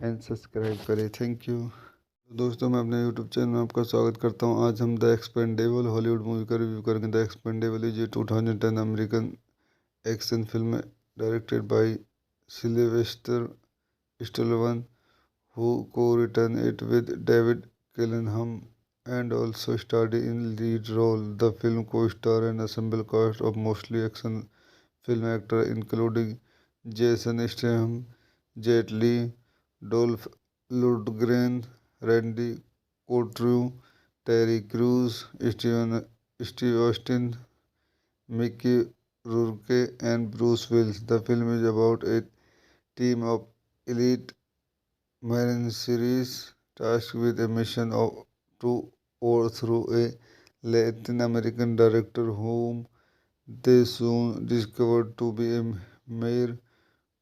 एंड सब्सक्राइब करें। Thank you. दोस्तों मैं अपने यूट्यूब चैनल में आपका स्वागत करता हूं। आज हम द एक्सपेंडेबल हॉलीवुड मूवी का रिव्यू करेंगे। द एक्सपेंडेबल इज ये 2010 अमेरिकन एक्शन फिल्म है, directed by Sylvester Stallone, who co-written it with David Gillenham and also starred in lead role. The film co-star an ensemble cast of mostly action film actors including Jason Statham, Jet Li, Dolph Lundgren, Randy Couture, Terry Crews, Steve Austin, Mickey Rourke, and Bruce Willis. The film is about a team of elite mercenaries tasked with a mission to overthrow a Latin American director whom they soon discovered to be a mere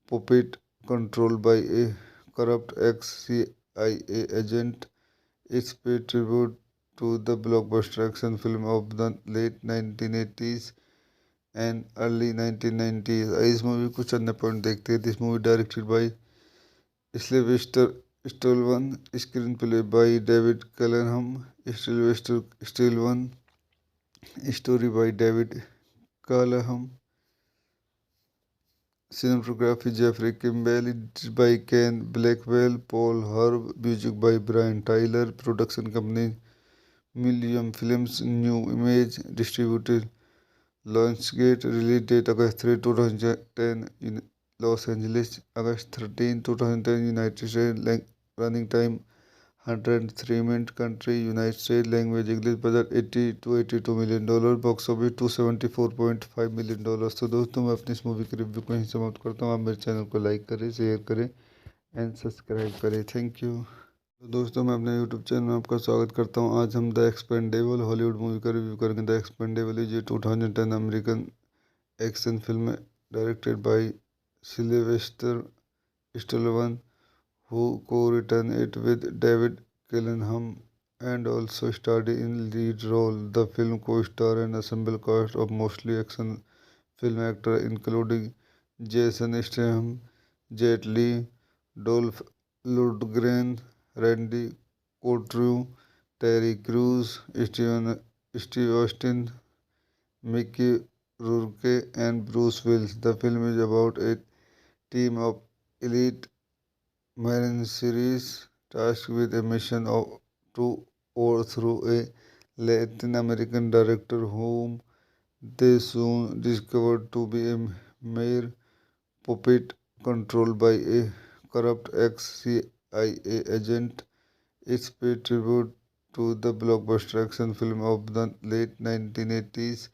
puppet controlled by a corrupt ex-CIA agent. It's paid tribute to the blockbuster action film of the late 1980s and early 1990s. इस movie कुछ अन्य point देखते हैं. This movie directed by Sylvester Stallone, screenplay by David Callaham, Sylvester Stallone, story by David Callaham, cinematography Jeffrey Kimball, edited by Ken Blackwell, Paul Herb, music by Brian Tyler, production company Millennium Films, New Image, distributed Lionsgate, release date August 3, 2010 in Los Angeles, August 13, 2010 United States, running time 103 minutes, country United States, language English, budget 80 to 82 million dollar, box office 274.5 million dollar. तो दोस्तों मैं अपनी इस movie के review को यहीं समाप्त करता हूँ. आप मेरे चैनल को लाइक करें, शेयर करें एंड सब्सक्राइब करें. Thank you. तो दोस्तों मैं अपने यूट्यूब चैनल में आपका स्वागत करता हूं. आज हम द एक्सपेंडेबल हॉलीवुड मूवी का रिव्यू करेंगे. द एक्सपेंडेबल इज ये 2010 अमेरिकन एक्शन फिल्म है directed by Sylvester Stallone who co-written it with David Gillenham and also starred in lead role. The film co-star an ensemble cast of mostly action film actors including Jason Statham, Jet Li, Dolph Lundgren, Randy Couture, Terry Crews, Steve Austin, Mickey Rourke, and Bruce Willis. The film is about a team of elite mercenaries tasked with a mission to overthrow a Latin American director whom they soon discovered to be a mere puppet controlled by a corrupt ex-CIA agent. It's paid tribute to the blockbuster action film of the late 1980s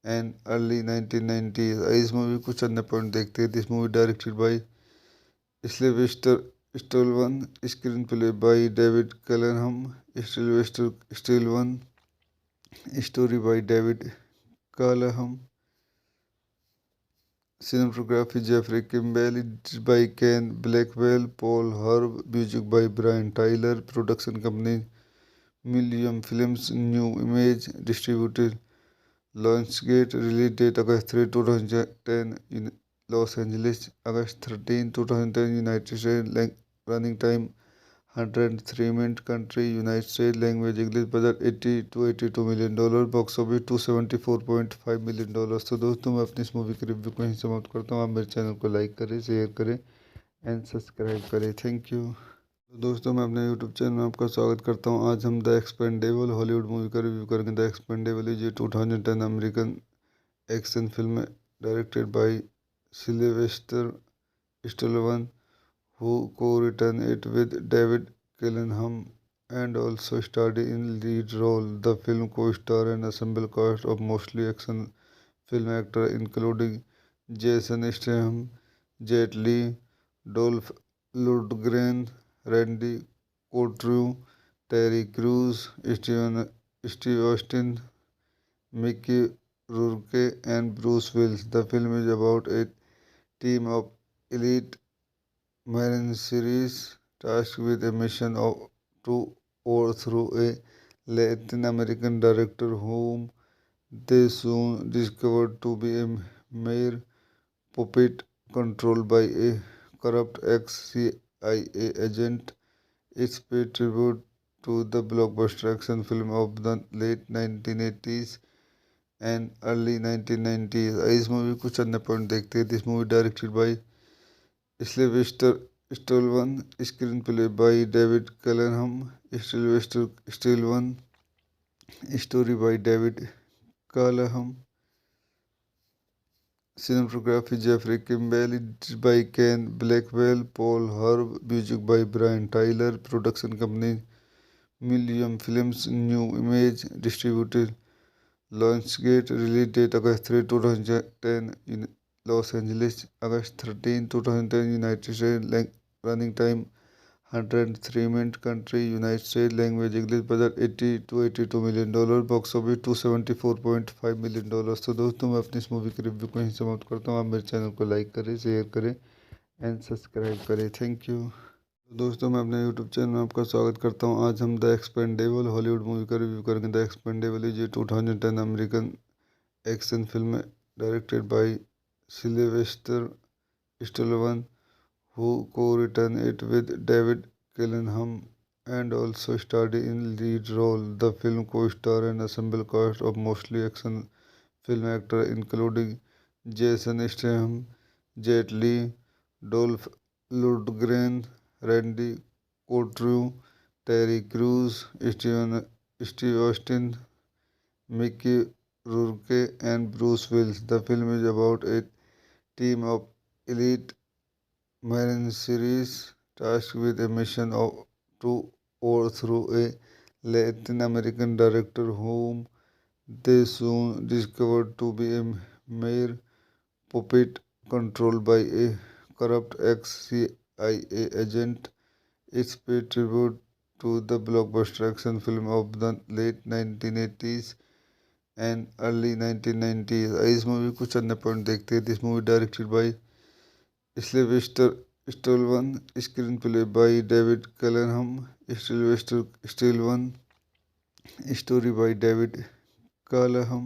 and early 1990s. इस movie कुछ अन्य point देखते हैं. This movie directed by Sylvester Stallone, screenplay by David Callaham, Sylvester Stallone, story by David Callaham, cinematography Jeffrey Kimball, edited by Ken Blackwell, Paul Herb, music by Brian Tyler, production company Millennium Films, New Image, distributed Lionsgate, release date August 3, 2010 in Los Angeles, August 13, 2010 United States, running time 103 minutes, country United States, language English, budget 80 to 82 million dollar, box office 274.5 million dollar. तो दोस्तों मैं अपनी इस movie के review को यहीं समाप्त करता हूँ. आप मेरे चैनल को लाइक करें, शेयर करें एंड सब्सक्राइब करें. Thank you. तो दोस्तों मैं अपने यूट्यूब चैनल में आपका स्वागत करता हूं. आज हम द एक्सपेंडेबल हॉलीवुड मूवी का रिव्यू करेंगे. द एक्सपेंडेबल इज ये 2010 अमेरिकन एक्शन फिल्म है directed by Sylvester Stallone who co-written it with David Gillenham and also starred in lead role. The film co-star an ensemble cast of mostly action film actors including Jason Statham, Jet Li, Dolph Lundgren, Randy Couture, Terry Crews, Steve Austin, Mickey Rourke, and Bruce Willis. The film is about a team of elite mercenaries tasked with a mission to overthrow a Latin American director whom they soon discovered to be a mere puppet controlled by a corrupt ex-CIA agent. It's paid tribute to the blockbuster action film of the late 1980s and early 1990s. इस movie कुछ अन्य point देखते हैं. This movie directed by Sylvester Stallone, screenplay by David Callaham, Sylvester Stallone, story by David Callaham, Cinematography Jeffrey Kimball, edited by Ken Blackwell, Paul Herb, music by Brian Tyler, production company Millennium Films, New Image, distributed Lionsgate, release date August 3, 2010 in Los Angeles, August 13, 2010 United States, running time 103 minutes, country United States, language English, budget 80 to 82 million dollar, box office 274.5 million dollar. तो दोस्तों मैं अपनी इस movie के review को यहीं समाप्त करता हूँ। आप मेरे चैनल को लाइक करें, शेयर करें एंड सब्सक्राइब करें। Thank you. दोस्तों मैं अपने यूट्यूब चैनल में आपका स्वागत करता हूं। आज हम द एक्सपेंडेबल हॉलीवुड मूवी का रिव्यू करेंगे। द एक्सपेंडेबल इज ये 2010 अमेरिकन एक्शन फिल्म है, directed by Sylvester Stallone, who co-written it with David Gillenham and also starred in lead role. The film co-star an ensemble cast of mostly action film actors including Jason Statham, Jet Li, Dolph Lundgren, Randy Couture, Terry Crews, Steve Austin, Mickey Rourke, and Bruce Willis. The film is about a team of elite mercenaries tasked with a mission to overthrow a Latin American director whom they soon discovered to be a mere puppet controlled by a corrupt ex-CIA agent. It's paid tribute to the blockbuster action film of the late 1980s and early 1990s. इस movie कुछ अन्य point देखते हैं। This movie directed by Sylvester Stallone, screenplay by David Callaham, Sylvester Stallone, story by David Callaham,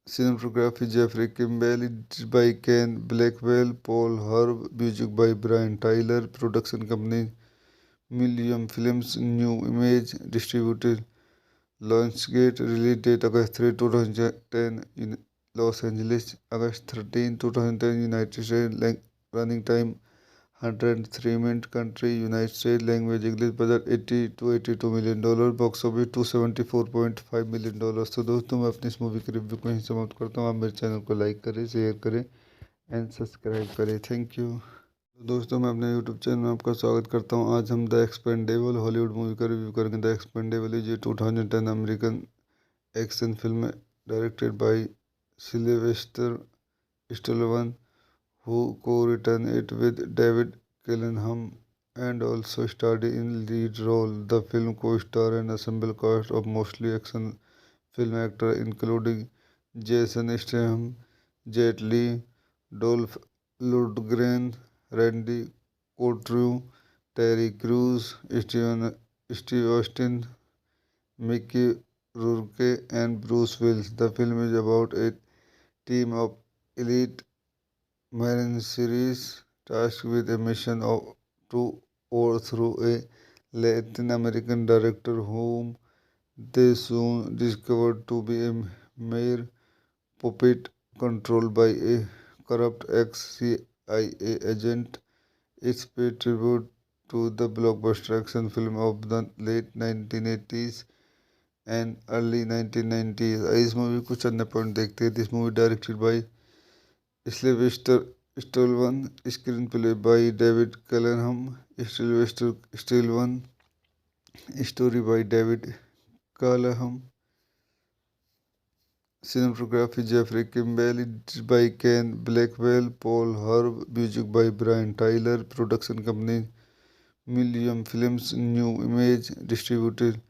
cinematography Jeffrey Kimball, edited by Ken Blackwell, Paul Herb, music by Brian Tyler, production company Millennium Films, New Image, distributed Lionsgate, release date August 3, 2010 in Los Angeles, August 13, 2010 United States, running time 103 minutes, country United States, language English, budget 80 to 82 million dollar, box office 274.5 million dollar. तो दोस्तों मैं अपनी इस movie के review को यहीं समाप्त करता हूँ। आप मेरे चैनल को लाइक करें, शेयर करें एंड सब्सक्राइब करें। Thank you. दोस्तों मैं अपने यूट्यूब चैनल में आपका स्वागत करता हूं। आज हम द एक्सपेंडेबल हॉलीवुड मूवी का रिव्यू करेंगे। द एक्सपेंडेबल इज ये 2010 अमेरिकन एक्शन फिल्म है, directed by Sylvester Stallone, who co-written it with David Gillenham and also starred in lead role. The film co-star an ensemble cast of mostly action film actors including Jason Statham, Jet Li, Dolph Lundgren, Randy Couture, Terry Crews, Steve Austin, Mickey Rourke, and Bruce Willis. The film is about a team of elite mercenaries tasked with a mission to overthrow a Latin American director whom they soon discovered to be a mere puppet controlled by a corrupt ex-CIA agent. It's paid tribute to the blockbuster action film of the late 1980s and early 1990s. इस movie कुछ अन्य point देखते हैं। This movie directed by Sylvester Stallone, screenplay by David Callaham, Sylvester Stallone, story by David Callaham, cinematography Jeffrey Kimball, edited by Ken Blackwell, Paul Herb, music by Brian Tyler, production company Millennium Films, New Image, distributed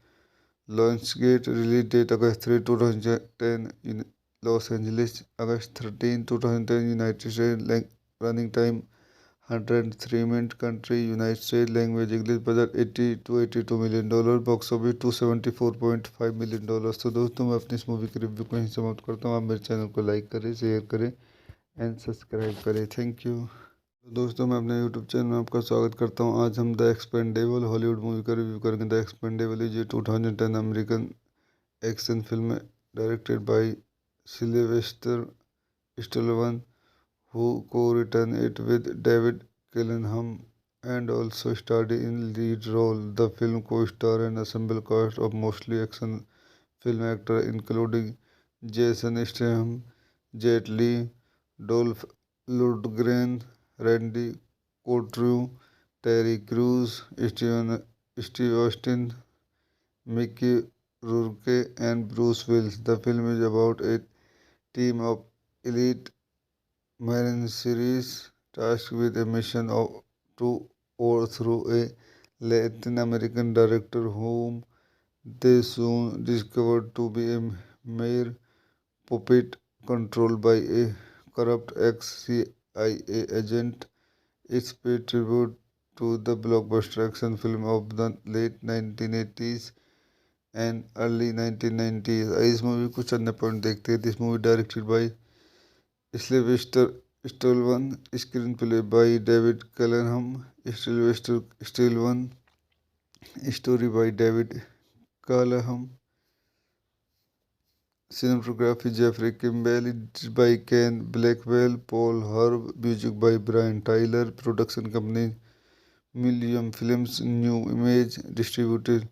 Lionsgate, release date August 3, 2010 in Los Angeles, August 13, 2010 United States, running time 103 minutes, country United States, language English, budget 80 to 82 million dollar, box office 274.5 million dollar. तो दोस्तों मैं अपनी इस movie के review को यहीं समाप्त करता हूँ। आप मेरे चैनल को लाइक करें, शेयर करें एंड सब्सक्राइब करें। Thank you. दोस्तों मैं अपने यूट्यूब चैनल में आपका स्वागत करता हूं। आज हम द एक्सपेंडेबल हॉलीवुड मूवी का रिव्यू करेंगे। द एक्सपेंडेबल इज ये 2010 अमेरिकन एक्शन फिल्म है, directed by Sylvester Stallone, who co-written it with David Gillenham and also starred in lead role. The film co-star an ensemble cast of mostly action film actors including Jason Statham, Jet Li, Dolph Lundgren, Randy Couture, Terry Crews, Steve Austin, Mickey Rourke, and Bruce Willis. The film is about a team of elite mercenaries tasked with a mission to overthrow a Latin American director whom they soon discovered to be a mere puppet controlled by a corrupt ex-CIA agent. It's paid tribute to the blockbuster action film of the late 1980s and early 1990s. इस movie कुछ अन्य point देखते हैं. This movie directed by Sylvester Stallone, screenplay by David Callaham, Sylvester Stallone, story by David Callaham, cinematography Jeffrey Kimball, edited by Ken Blackwell, Paul Herb, music by Brian Tyler, production company Millennium Films, New Image, distributed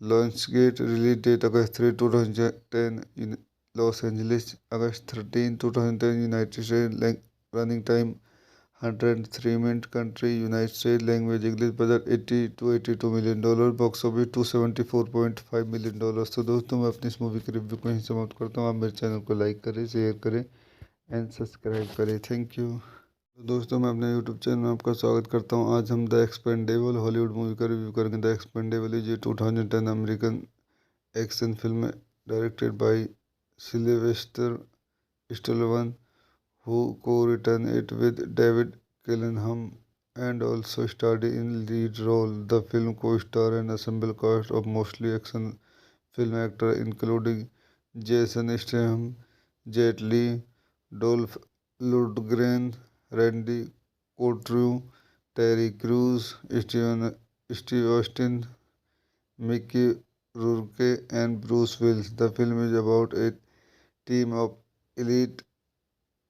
Lionsgate, release date August 3, 2010 in Los Angeles, August 13, 2010 United States, running time 103 minutes, country United States, language English, budget 80 to 82 million dollar, box office 274.5 million dollar. तो दोस्तों मैं अपनी इस movie के review को यहीं समाप्त करता हूँ. आप मेरे चैनल को लाइक करें, शेयर करें एंड सब्सक्राइब करें. Thank you. तो दोस्तों मैं अपने यूट्यूब चैनल में आपका स्वागत करता हूं. आज हम द एक्सपेंडेबल हॉलीवुड मूवी का रिव्यू करेंगे. The Expendable is a 2010 American action film directed by Sylvester Stallone, who co-written it with David Gillenham and also starred in lead role. The film co-star an ensemble cast of mostly action film actors including Jason Statham, Jet Li, Dolph Lundgren, Randy Couture, Terry Crews, Steve Austin, Mickey Rourke, and Bruce Willis. The film is about a team of elite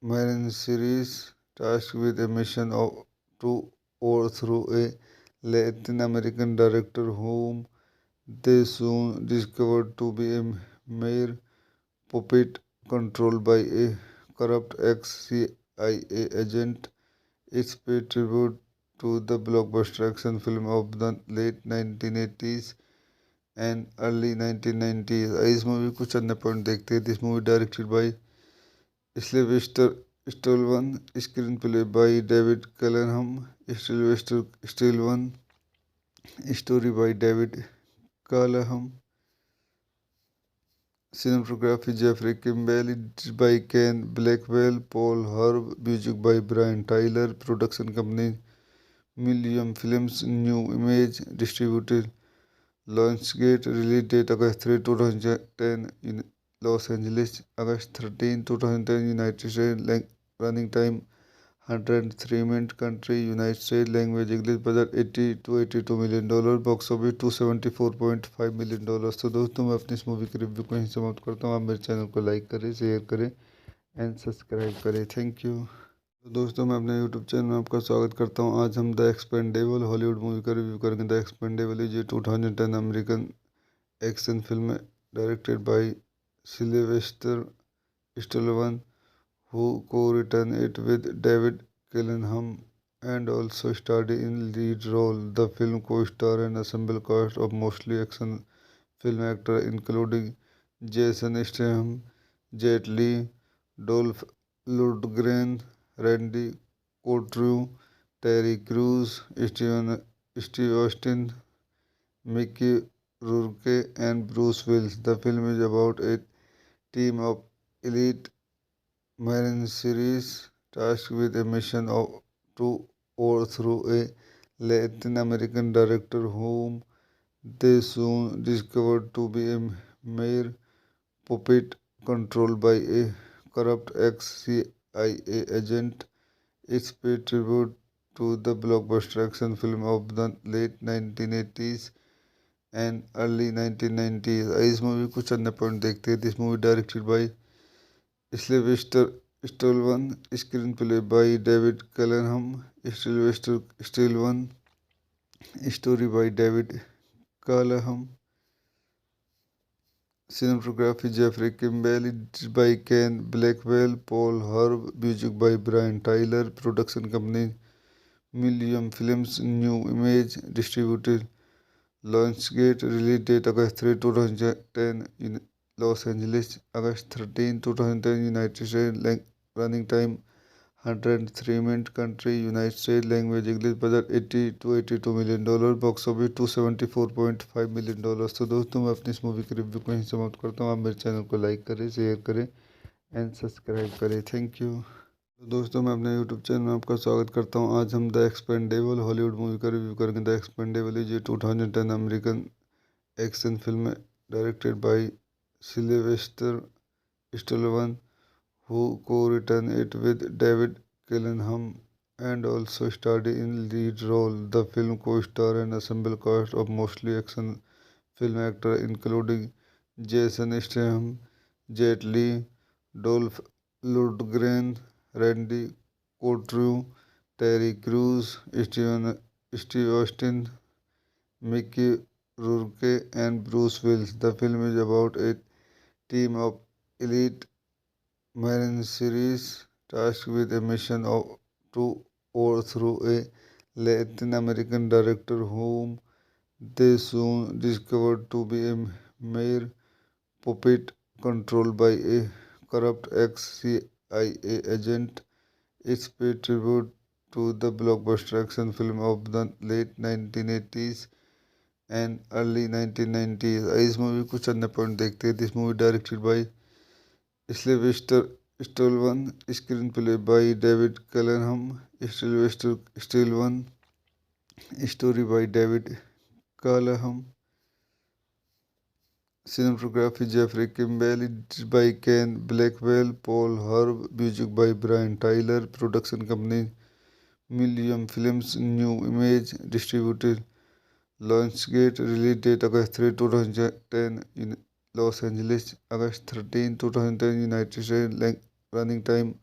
mercenaries tasked with a mission to overthrow a Latin American director whom they soon discovered to be a mere puppet controlled by a corrupt ex-CIA agent. It's paid tribute to the blockbuster action film of the late 1980s and early 1990s. इस movie कुछ अन्य point देखते हैं. This movie directed by Sylvester Stallone, screenplay by David Callaham, Sylvester Stallone, story by David Callaham, cinematography Jeffrey Kimball, edited by Ken Blackwell, Paul Herb, music by Brian Tyler, production company Millennium Films, New Image, distributed Lionsgate, release date August 3, 2010 in Los Angeles, August 13, 2010 United States, running time 103 minutes, country United States, language English, budget 80 to 82 million dollar, box office 274.5 million dollar. तो दोस्तों मैं अपनी इस movie के review को यहीं समाप्त करता हूँ. आप मेरे चैनल को लाइक करें, शेयर करें एंड सब्सक्राइब करें. Thank you. तो दोस्तों मैं अपने यूट्यूब चैनल में आपका स्वागत करता हूं. आज हम द एक्सपेंडेबल हॉलीवुड मूवी का रिव्यू करेंगे. The Expendable is a 2010 American action film directed by Sylvester Stallone, who co-written it with David Gillenham and also starred in lead role. The film co-star an ensemble cast of mostly action film actors including Jason Statham, Jet Li, Dolph Lundgren, Randy Couture, Terry Crews, Steve Austin, Mickey Rourke, and Bruce Willis. The film is about a team of elite mercenaries tasked with a mission to overthrow a Latin American director whom they soon discovered to be a mere puppet controlled by a corrupt ex-CIA agent. It's paid tribute to the blockbuster action film of the late 1980s and early 1990s. इस movie कुछ अन्य point देखते हैं. This movie directed by Sylvester Stallone, screenplay by David Callaham, Sylvester Stallone, story by David Callaham, Cinematography Jeffrey Kimball, edited by Ken Blackwell, Paul Herb, music by Brian Tyler, production company Millennium Films, New Image, distributed Lionsgate, release date August 3, 2010 in Los Angeles, August 13, 2010 United States, running time 103 minutes, country United States, language English, budget 80 to $82 million, box office $274.5 million। तो दोस्तों मैं अपनी इस movie के review को यहीं समाप्त करता हूँ। आप मेरे चैनल को लाइक करें, शेयर करें एंड सब्सक्राइब करें। Thank you. तो दोस्तों मैं अपने यूट्यूब चैनल में आपका स्वागत करता हूँ। आज हम द एक्सपेंडेबल हॉलीवुड मूवी का रिव्यू करेंगे। द एक्सपेंडेबल इज ये 2010 American action film directed by Sylvester Stallone, who co-written it with David Gillenham and also starred in lead role. The film co-star an ensemble cast of mostly action film actors including Jason Statham, Jet Li, Dolph Lundgren, Randy Couture, Terry Crews, Steve Austin, Mickey Rourke, and Bruce Willis. The film is about a team of elite Marine series tasked with a mission to overthrow a Latin American director whom they soon discovered to be a mere puppet controlled by a corrupt ex-CIA agent. It's paid tribute to the blockbuster action film of the late 1980s and early 1990s। इस movie को चंद point देखते हैं। This movie directed bye Sylvester Stallone, screenplay by David Gillenham, Sylvester Stallone, story by David Gillenham, cinematography Jeffrey Kimball, edited by Ken Blackwell, Paul Herb, music by Brian Tyler, production company Millennium Films, New Image, distributed Lionsgate, release date August 3, 2010 in Los Angeles, August 13, 2010 United States, running time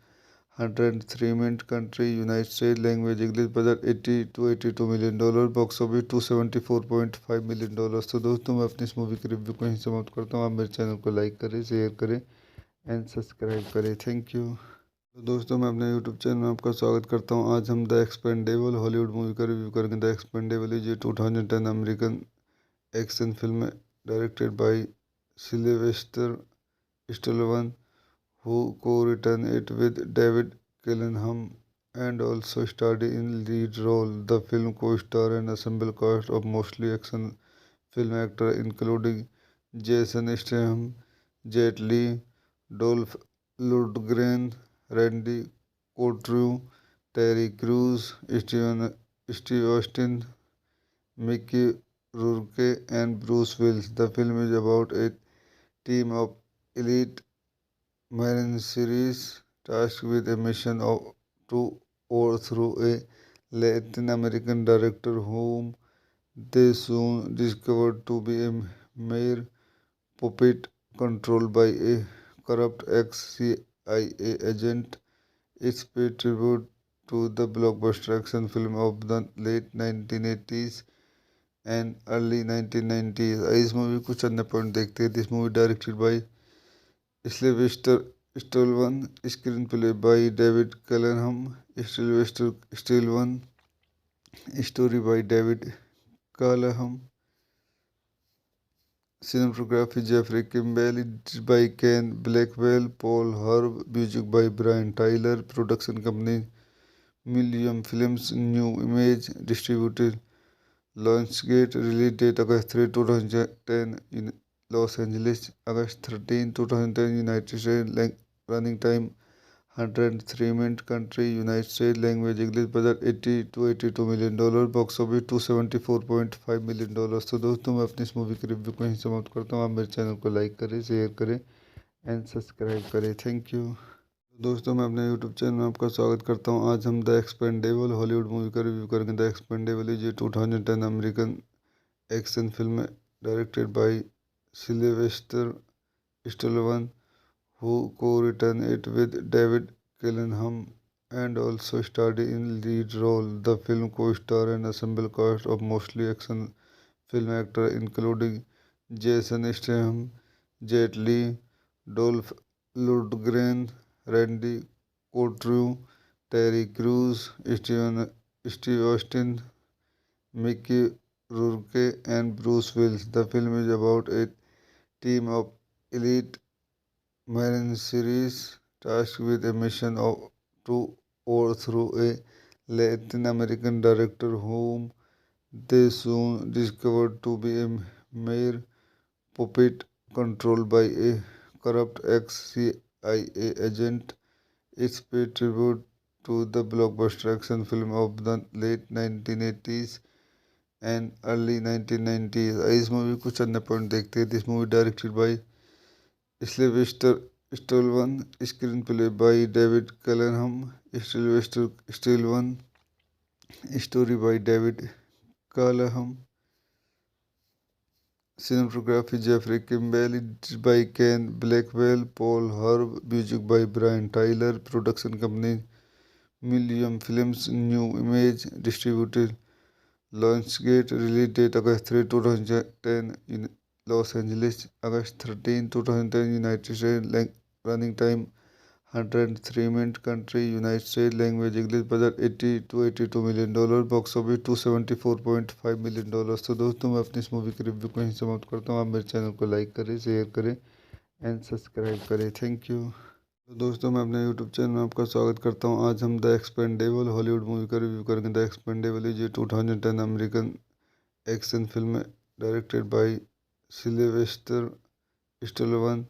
103 minutes, country United States, language English, budget 80 to $82 million, box office $274.5 million। तो दोस्तों मैं अपनी इस movie के review को यहीं समाप्त करता हूँ। आप मेरे चैनल को लाइक करें, शेयर करें एंड सब्सक्राइब करें। Thank you. तो दोस्तों मैं अपने यूट्यूब चैनल में आपका स्वागत करता हूँ। आज हम द एक्सपेंडेबल हॉलीवुड मूवी का रिव्यू करेंगे। द एक्सपेंडेबल इज ये 2010 American action film directed by Sylvester Stallone, who co-written it with David Gillenham and also starred in lead role. The film co-star an ensemble cast of mostly action film actors including Jason Statham, Jet Li, Dolph Lundgren, Randy Couture, Terry Crews, Steve Austin, Mickey Rourke, and Bruce Willis. The film is about a team of elite Marine series tasked with a mission to overthrow a Latin American director whom they soon discovered to be a mere puppet controlled by a corrupt ex-CIA agent. It's paid tribute to the blockbuster action film of the late 1980s and early 1990s। इस movie को चंद point देखते हैं। This movie directed bye Sylvester Stallone, screenplay by David Gillenham, Sylvester Stallone, story by David Gillenham, cinematography Jeffrey Kimball, edited by Ken Blackwell, Paul Herb, music by Brian Tyler, production company Millennium Films, New Image, distributed Lionsgate, release date August 3, 2010 in Los Angeles, August 13, 2010 United States, running time 103 minutes, country United States, language English, budget 80 to $82 million, box office $274.5 million। तो दोस्तों मैं अपनी इस movie के review को यहीं समाप्त करता हूँ। आप मेरे चैनल को लाइक करें, शेयर करें एंड सब्सक्राइब करें। Thank you. दोस्तों मैं अपने यूट्यूब चैनल में आपका स्वागत करता हूँ। आज हम द एक्सपेंडेबल हॉलीवुड मूवी का रिव्यू करेंगे। द एक्सपेंडेबल इज ये 2010 American action film directed by Sylvester Stallone, who co-written it with David Gillenham and also starred in lead role. The film co-star an ensemble cast of mostly action film actors including Jason Statham, Jet Li, Dolph Lundgren, Randy Couture, Terry Crews, Steve Austin, Mickey Rourke, and Bruce Willis. The film is about a team of elite mercenaries tasked with a mission to overthrow a Latin American director whom they soon discovered to be a mere puppet controlled by a corrupt ex-CIA agent. It's paid tribute to the blockbuster action film of the late 1980s and early 1990s. इस movie कुछ अन्य point देखते हैं. This movie directed by Sylvester Stallone, screenplay by David Callaham, Sylvester Stallone, story by David Callaham, cinematography Jeffrey Kimball, edited by Ken Blackwell, Paul Herb, music by Brian Tyler, production company Millennium Films, New Image, distributed Lionsgate, release date August 3, 2010 in Los Angeles, August 13, 2010 United States, running time 103 minutes, country United States, language English, budget $80 to $82 million, box office $274.5 million. तो दोस्तों मैं अपनी इस movie के review को यहीं समाप्त करता हूँ. आप मेरे चैनल को लाइक करें, शेयर करें एंड सब्सक्राइब करें. Thank you. तो दोस्तों मैं अपने यूट्यूब चैनल में आपका स्वागत करता हूँ. आज हम द एक्सपेंडेबल हॉलीवुड मूवी का रिव्यू करेंगे. द एक्सपेंडेबल इज ये 2010 American action film directed by Sylvester Stallone,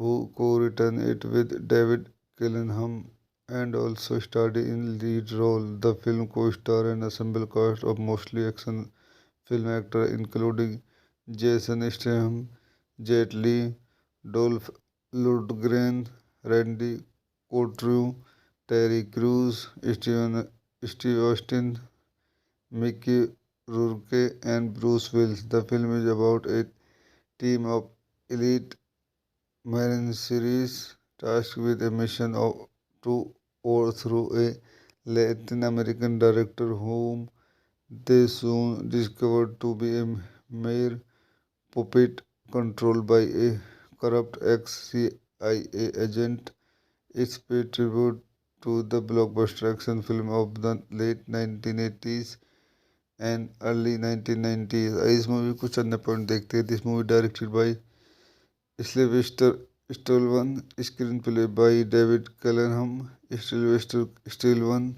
who co-written it with David Gillenham and also starred in lead role. The film co-star an ensemble cast of mostly action film actors including Jason Statham, Jet Li, Dolph Lundgren, Randy Couture, Terry Crews, Steve Austin, Mickey Rourke, and Bruce Willis. The film is about a team of elite mercenaries tasked with a mission to overthrow a Latin American director whom they soon discovered to be a mere puppet controlled by a corrupt ex-CIA agent. It's paid tribute to the blockbuster action film of the late 1980s and early 1990s. इस movie कुछ अन्य point देखते हैं. This movie directed by Sylvester Stallone, screenplay by David Callaham, Sylvester Stallone,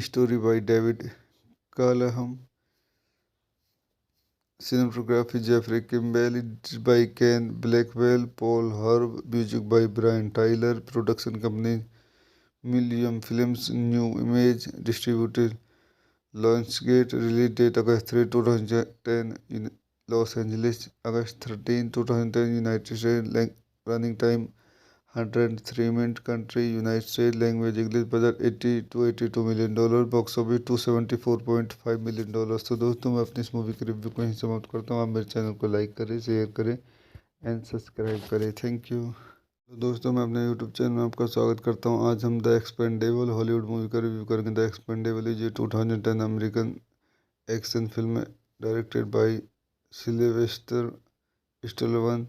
story by David Callaham, cinematography Jeffrey Kimball, edited by Ken Blackwell, Paul Herb, music by Brian Tyler, production company Millennium Films, New Image, distributed Lionsgate, release date August 3, 2010 in Los Angeles, August 13, 2010 United States, running time 103 minutes, country United States, language English, budget $80 to $82 million, box office $274.5 million. तो दोस्तों मैं अपनी इस movie के review को यहीं समाप्त करता हूँ. आप मेरे चैनल को लाइक करें, शेयर करें एंड सब्सक्राइब करें. Thank you. तो दोस्तों मैं अपने यूट्यूब चैनल में आपका स्वागत करता हूँ. आज हम द एक्सपेंडेबल हॉलीवुड मूवी का रिव्यू करेंगे. द एक्सपेंडेबल इज ये 2010 American action film directed by Sylvester Stallone,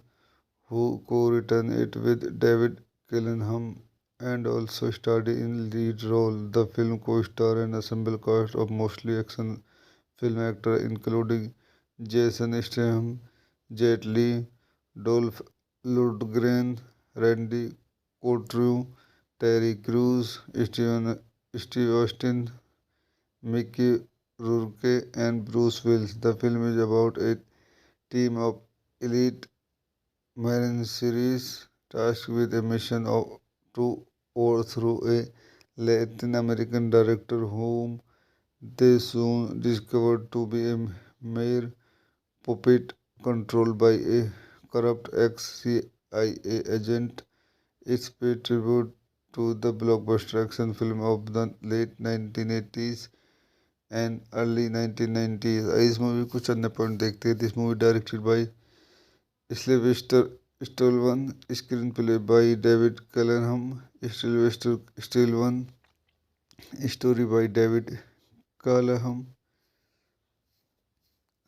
who co-written it with David Gillenham and also starred in lead role. The film co-star an ensemble cast of mostly action film actors including Jason Statham, Jet Li, Dolph Lundgren, Randy Couture, Terry Crews, Steve Austin, Mickey Rourke, and Bruce Willis. The film is about a team of elite mercenaries tasked with a mission to overthrow a Latin American director whom they soon discovered to be a mere puppet controlled by a corrupt ex-CIA agent. It's paid tribute to the blockbuster action film of the late 1980s and early 1990s. इस movie कुछ अन्य point देखते हैं. This movie directed by Sylvester Stallone, screenplay by David Callaham, Sylvester Stallone, story by David Callaham,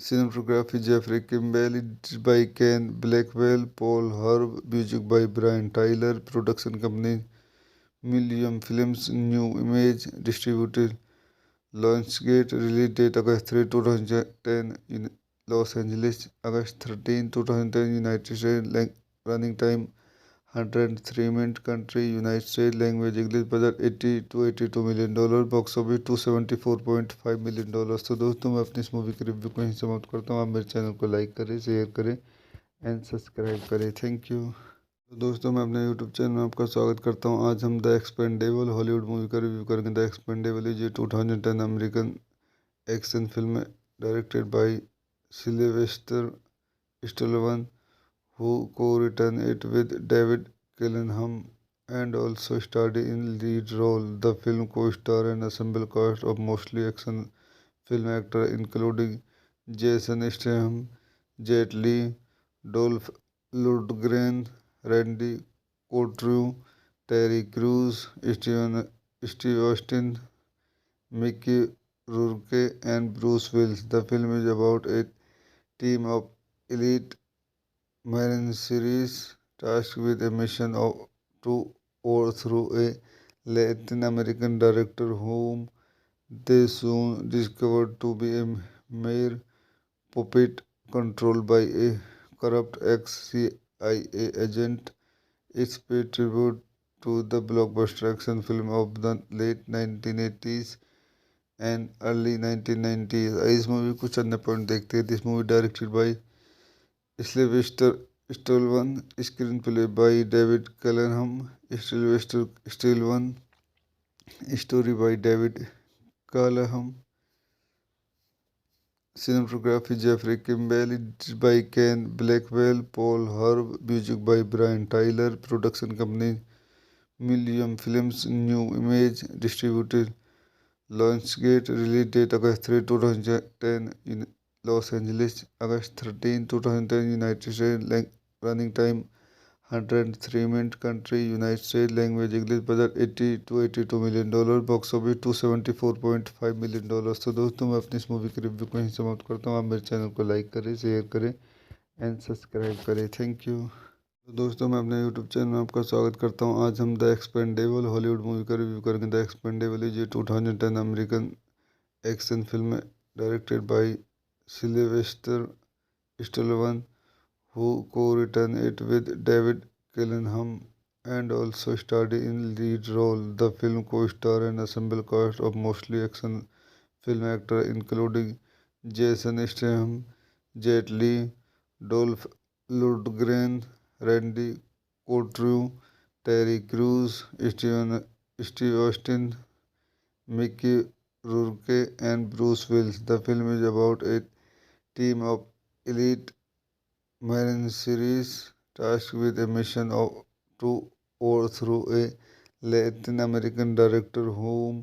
Cinematography Jeffrey Kimball, edited by Ken Blackwell, Paul Herb, music by Brian Tyler, production company Millennium Films, New Image, distributed Lionsgate, release date August 3, 2010 in Los Angeles, August 13, 2010 United States, running time 103 minutes, country United States, language English, budget 80 to 82 million dollar, box office 274.5 million dollar. तो दोस्तों मैं अपनी इस movie के review को यहीं समाप्त करता हूँ। आप मेरे चैनल को लाइक करें, शेयर करें एंड सब्सक्राइब करें। Thank you. तो दोस्तों मैं अपने यूट्यूब चैनल में आपका स्वागत करता हूं। आज हम द एक्सपेंडेबल हॉलीवुड मूवी का रिव्यू करेंगे। द एक्सपेंडेबल इज ये 2010 अमेरिकन एक्शन फिल्म है, directed by Sylvester Stallone, who co-written it with David Gillenham and also starred in lead role. The film co-star an ensemble cast of mostly action film actors including Jason Statham, Jet Li, Dolph Lundgren, Randy Couture, Terry Crews, Steve Austin, Mickey Rourke, and Bruce Willis. The film is about a team of elite mercenaries tasked with a mission to overthrow a Latin American director whom they soon discovered to be a mere puppet controlled by a corrupt ex-CIA agent. It's paid tribute to the blockbuster action film of the late 1980s and early 1990s. इस movie कुछ अन्य point देखते हैं। This movie directed by Sylvester Stallone, screenplay by David Callaham, Sylvester Stallone, story by David Callaham, cinematography Jeffrey Kimball, edited by Ken Blackwell, Paul Herb, music by Brian Tyler, production company Millennium Films, New Image, distributed Lionsgate, release date August 3, 2010 in Los Angeles, August 13, 2010 United States, running time 103 minutes, country United States, language English, budget 80 to 82 million dollar, box office 274.5 million dollar. तो दोस्तों मैं अपनी इस movie के review को यहीं समाप्त करता हूँ। आप मेरे चैनल को लाइक करें, शेयर करें एंड सब्सक्राइब करें। Thank you. तो दोस्तों मैं अपने यूट्यूब चैनल में आपका स्वागत करता हूं। आज हम द एक्सपेंडेबल हॉलीवुड मूवी का रिव्यू करेंगे। द एक्सपेंडेबल इज ये 2010 अमेरिकन एक्शन फिल्म है, directed by Sylvester Stallone, who co-written it with David Gillenham and also starred in lead role. The film co-star an ensemble cast of mostly action film actors including Jason Statham, Jet Li, Dolph Lundgren, Randy Couture, Terry Crews, Steve Austin, Mickey Rourke, and Bruce Willis. The film is about a team of elite mercenaries tasked with a mission to overthrow a Latin American director whom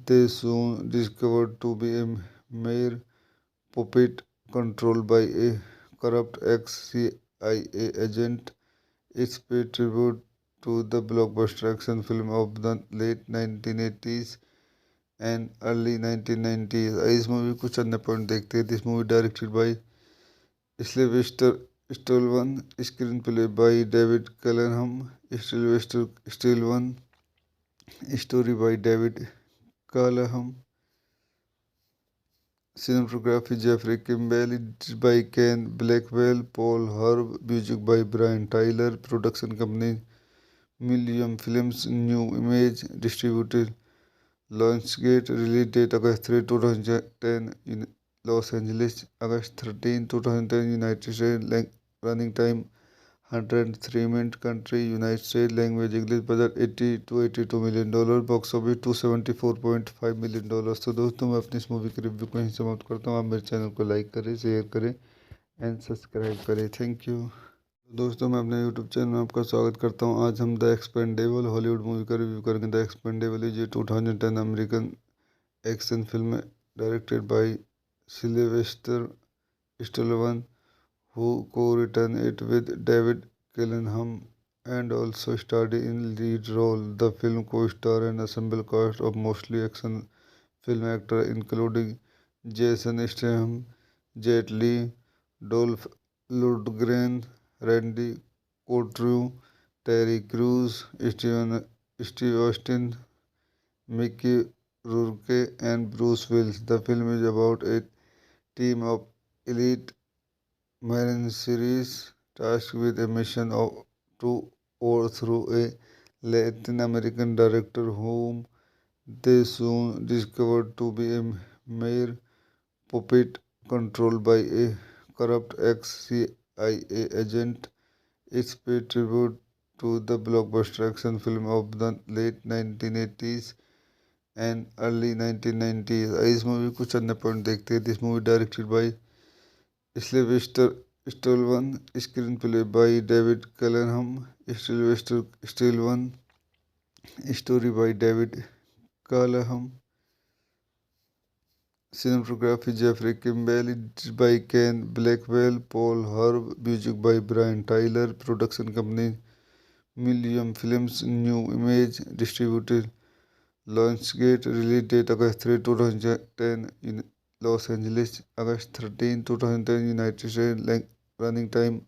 they soon discovered to be a mere puppet controlled by a corrupt ex-CIA agent. It's paid tribute to the blockbuster action film of the late 1980s and early 1990s. इस movie कुछ अन्य point देखते हैं। This movie directed by Sylvester Stallone, screenplay by David Callaham, Sylvester Stallone, story by David Callaham, cinematography Jeffrey Kimball, edited by Ken Blackwell, Paul Herb, music by Brian Tyler, production company Millennium Films, New Image, distributed Lionsgate, release date August 3, 2010 in Los Angeles, August 13, 2010 United States, running time 103 minutes, country United States, language English, budget 80 to 82 million dollar, box office 274.5 million dollar. तो दोस्तों मैं अपनी इस movie के review को यहीं समाप्त करता हूँ। आप मेरे चैनल को लाइक करें, शेयर करें एंड सब्सक्राइब करें। Thank you. दोस्तों मैं अपने यूट्यूब चैनल में आपका स्वागत करता हूं। आज हम द एक्सपेंडेबल हॉलीवुड मूवी का रिव्यू करेंगे। द एक्सपेंडेबल इज ये 2010 अमेरिकन एक्शन फिल्म है, directed by Sylvester Stallone, who co-written it with David Gillenham and also starred in lead role. The film co-star an ensemble cast of mostly action film actors including Jason Statham, Jet Li, Dolph Lundgren, Randy Couture, Terry Crews, Steve Austin, Mickey Rourke, and Bruce Willis. The film is about a team of elite mercenaries tasked with a mission to overthrow a Latin American director whom they soon discovered to be a mere puppet controlled by a corrupt ex-CIA agent. It's paid tribute to the blockbuster action film of the late 1980s and early 1990s. इस movie कुछ अन्य point देखते हैं. This movie directed by Sylvester Stallone, screenplay by David Callaham, Sylvester Stallone, story by David Callaham, cinematography Jeffrey Kimball, by Ken Blackwell, Paul Herb, music by Brian Tyler, production company Millennium Films, New Image, distributed Lionsgate, release date August 3, 2010 in Los Angeles, August 13, 2010 United States, running time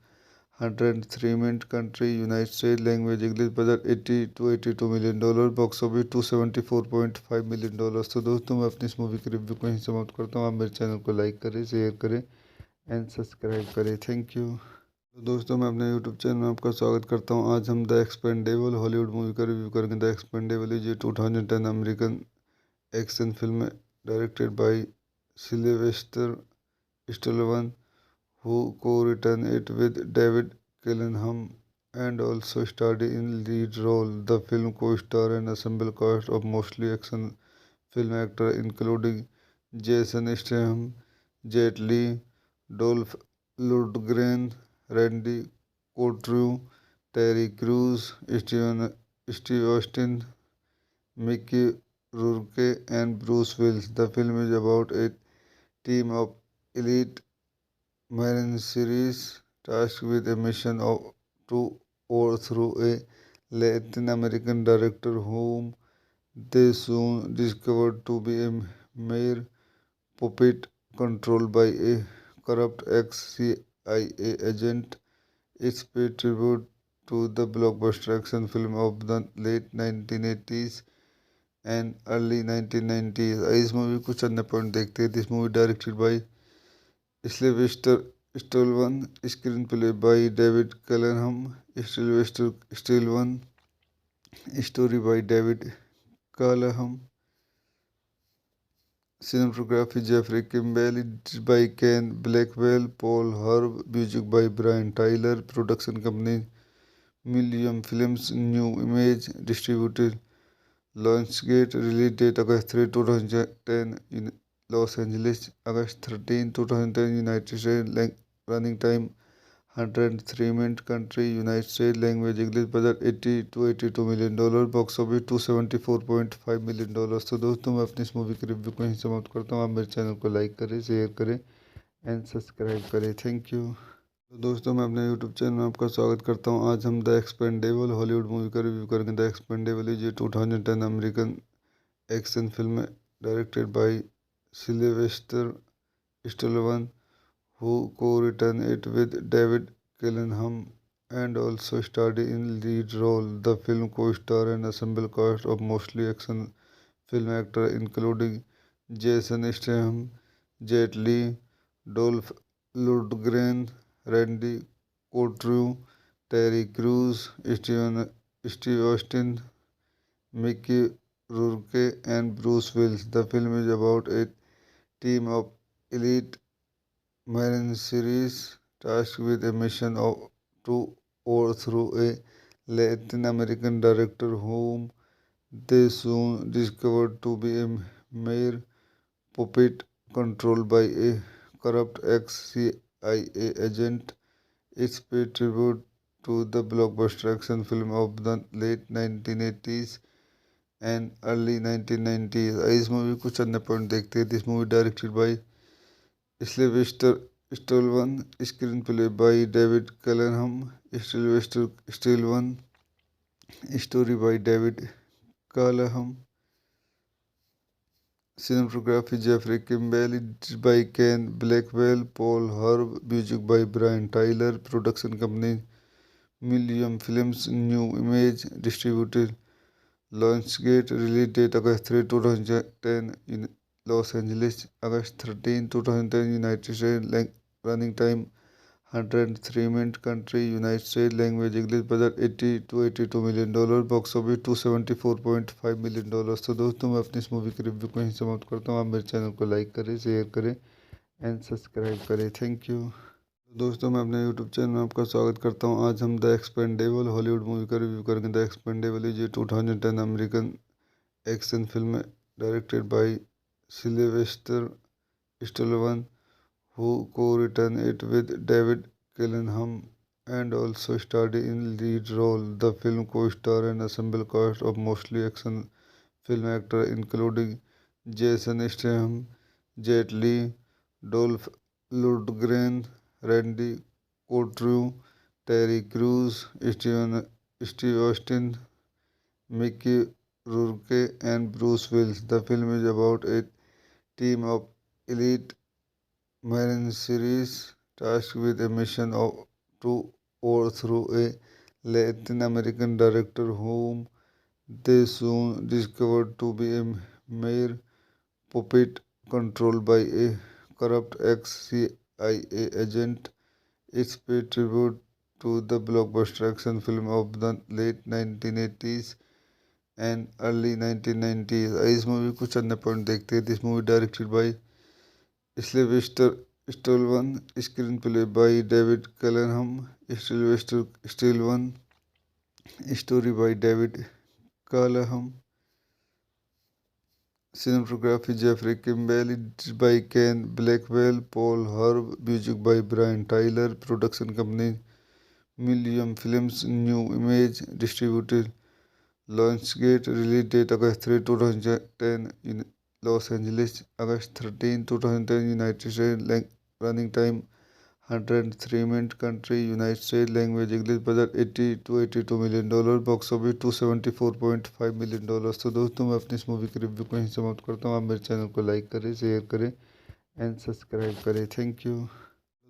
103 minutes, country United States, language English, budget 80 to 82 million dollar, box office 274.5 million dollar. तो दोस्तों मैं अपनी इस movie के review को यहीं समाप्त करता हूँ. आप मेरे चैनल को लाइक करें, शेयर करें एंड सब्सक्राइब करें. Thank you. तो दोस्तों मैं अपने यूट्यूब चैनल में आपका स्वागत करता हूं. आज हम द एक्सपेंडेबल हॉलीवुड मूवी का रिव्यू करेंगे. द एक्सपेंडेबल इज ये 2010 American action film directed by Sylvester Stallone, who co-written it with David Gillenham and also starred in lead role. The film co-star an ensemble cast of mostly action film actors including Jason Statham, Jet Li, Dolph Lundgren, Randy Couture, Terry Crews, Steve Austin, Mickey Rourke, and Bruce Willis. The film is about a team of elite mercenaries tasked with a mission to overthrow a Latin American director whom they soon discovered to be a mere puppet controlled by a corrupt ex-CIA agent. It's paid tribute to the blockbuster action film of the late 1980s and early 1990s. इस movie कुछ अन्य point देखते हैं. This movie directed by Sylvester Stallone, screenplay by David Callaham, Sylvester Stallone, story by David Callaham, cinematography Jeffrey Kimball, by Ken Blackwell, Paul Herb, music by Brian Tyler, production company Millennium Films, New Image, distributed Lionsgate, release date August 3, 2010 in Los Angeles, August 13, 2010 United States, running time 103 minutes, country United States, language English, budget 80 to 82 million dollar, box office 274.5 million dollar. तो दोस्तों मैं अपनी इस movie के review को यहीं समाप्त करता हूँ. आप मेरे चैनल को लाइक करें, शेयर करें एंड सब्सक्राइब करें. Thank you. तो दोस्तों मैं अपने यूट्यूब चैनल में आपका स्वागत करता हूं. आज हम द एक्सपेंडेबल हॉलीवुड मूवी का रिव्यू करेंगे. द एक्सपेंडेबल इज ये 2010 American action film directed by Sylvester Stallone, who co-written it with David Gillenham and also starred in lead role. The film co-star an ensemble cast of mostly action film actors including Jason Statham, Jet Li, Dolph Lundgren, Randy Couture, Terry Crews, Steve Austin, Mickey Rourke, and Bruce Willis. The film is about a team of elite mercenaries tasked with a mission to overthrow a Latin American director whom they soon discovered to be a mere puppet controlled by a corrupt ex-CIA agent. It's paid tribute to the blockbuster action film of the late 1980s and early 1990s. इस movie कुछ अन्य point देखते हैं. This movie directed by Sylvester Stallone, screenplay by David Callaham, Sylvester Stallone, story by David Callaham, Cinematography Jeffrey Kimball, edited by Ken Blackwell, Paul Herb, music by Brian Tyler, production company Millennium Films, New Image, distributed Lionsgate, release date August 3, 2010 in Los Angeles, August 13, 2010 United States, running time 103 minutes, country United States, language English, budget 80 to $82 million, box office $274.5 million। तो दोस्तों मैं अपनी इस movie के review को यहीं समाप्त करता हूँ। आप मेरे चैनल को लाइक करें, शेयर करें एंड सब्सक्राइब करें। Thank you. दोस्तों मैं अपने यूट्यूब चैनल में आपका स्वागत करता हूँ। आज हम द एक्सपेंडेबल हॉलीवुड मूवी का रिव्यू करेंगे। द एक्सपेंडेबल इज ये 2010 अमेरिकन एक्शन फिल्म है, directed by Sylvester Stallone, who co-written it with David Gillenham and also starred in lead role. The film co-star an ensemble cast of mostly action film actors including Jason Statham, Jet Li, Dolph Lundgren, Randy Couture, Terry Crews, Steve Austin, Mickey Rourke, and Bruce Willis. The film is about a team of elite Marine series tasked with a mission to overthrow a Latin American director whom they soon discovered to be a mere puppet controlled by a corrupt ex-CIA agent. It's paid tribute to the blockbuster action film of the late 1980s and early 1990s। इस movie कुछ अन्य point देखते हैं। This movie directed bye Sylvester Stallone, screenplay by David Callahan, Sylvester Stallone, story by David Callahan, cinematography Jeffrey Kimball, edited by Ken Blackwell, Paul Herb, music by Brian Tyler, production company Millennium Films, New Image, distributed Lionsgate, release date August 3, 2010 in Los Angeles, August 13, 2010 United States, running time 103 minutes, country United States, language English, budget 80 to $82 million, box office $274.5 million। तो दोस्तों मैं अपनी इस movie के review को यहीं समाप्त करता हूँ। आप मेरे चैनल को लाइक करें, शेयर करें एंड सब्सक्राइब करें। Thank you.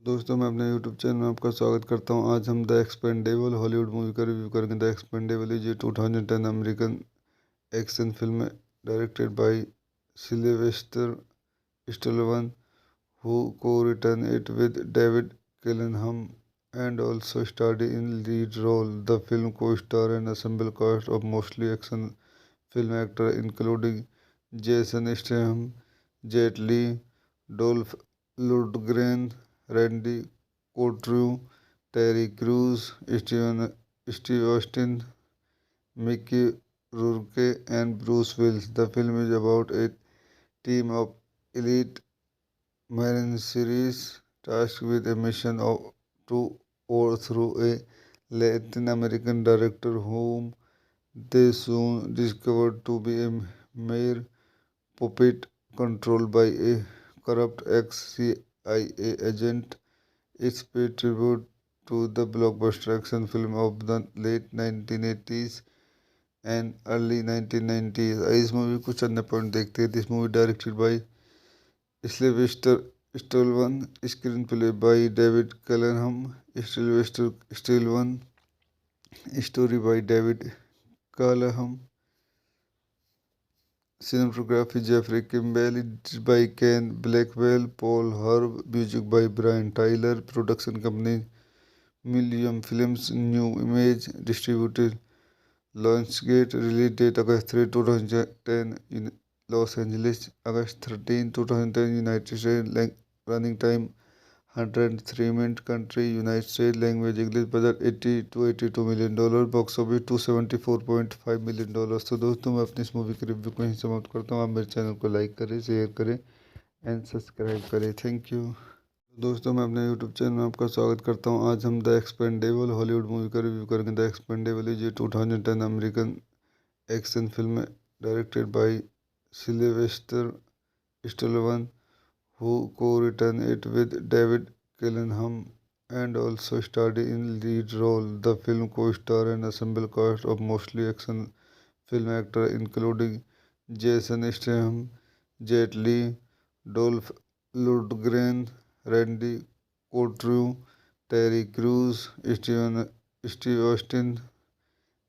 दोस्तों मैं अपने यूट्यूब चैनल में आपका स्वागत करता हूँ। आज हम द एक्सपेंडेबल हॉलीवुड मूवी का रिव्यू करेंगे। द एक्सपेंडेबल इज ये 2010 अमेरिकन एक्शन फिल्म है, directed by Sylvester Stallone, who co-written it with David Gillenham and also starred in lead role. The film co-star an ensemble cast of mostly action film actors including Jason Statham, Jet Li, Dolph Lundgren, Randy Couture, Terry Crews, Steve Austin, Mickey Rourke, and Bruce Willis. The film is about a team of elite Marine series tasked with a mission to overthrow a Latin American director whom they soon discovered to be a mere puppet controlled by a corrupt ex-CIA agent. It's paid tribute to the blockbuster action film of the late 1980s and early 1990s। इस movie कुछ अन्य point देखते हैं। This movie directed bye Sylvester Stallone, screenplay by David Callahan, Sylvester Stallone, story by David Callahan, cinematography Jeffrey Kimball, edited by Ken Blackwell, Paul Herb, music by Brian Tyler, production company Millennium Films, New Image, distributed Lionsgate, release date August 3, 2010 in Los Angeles, August 13, 2010 United States, running time 103 minutes, country United States, language English, budget 80 to $82 million, box office $274.5 million। तो दोस्तों मैं अपनी इस movie के review को यहीं समाप्त करता हूँ। आप मेरे चैनल को लाइक करें, शेयर करें एंड सब्सक्राइब करें। Thank you. दोस्तों मैं अपने यूट्यूब चैनल में आपका स्वागत करता हूँ। आज हम द एक्सपेंडेबल हॉलीवुड मूवी का रिव्यू करेंगे। द एक्सपेंडेबल इज ये 2010 अमेरिकन एक्शन फिल्म है, directed by Sylvester Stallone, who co-written it with David Gillenham and also starred in lead role. The film co-star an ensemble cast of mostly action film actors including Jason Statham, Jet Li, Dolph Lundgren, Randy Couture, Terry Crews, Steve Austin,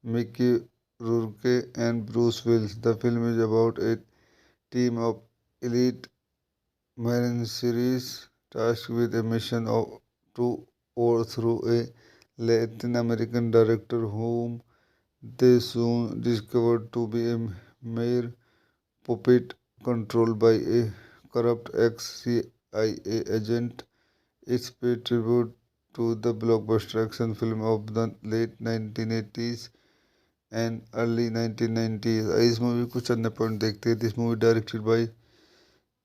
Mickey Rourke, and Bruce Willis. The film is about a team of elite mercenaries tasked with a mission to overthrow a Latin American director whom they soon discovered to be a mere puppet controlled by a corrupt ex-CIA agent. It's paid tribute to the blockbuster action film of the late 1980s and early 1990s. इस movie कुछ अन्य point देखते हैं. This movie directed by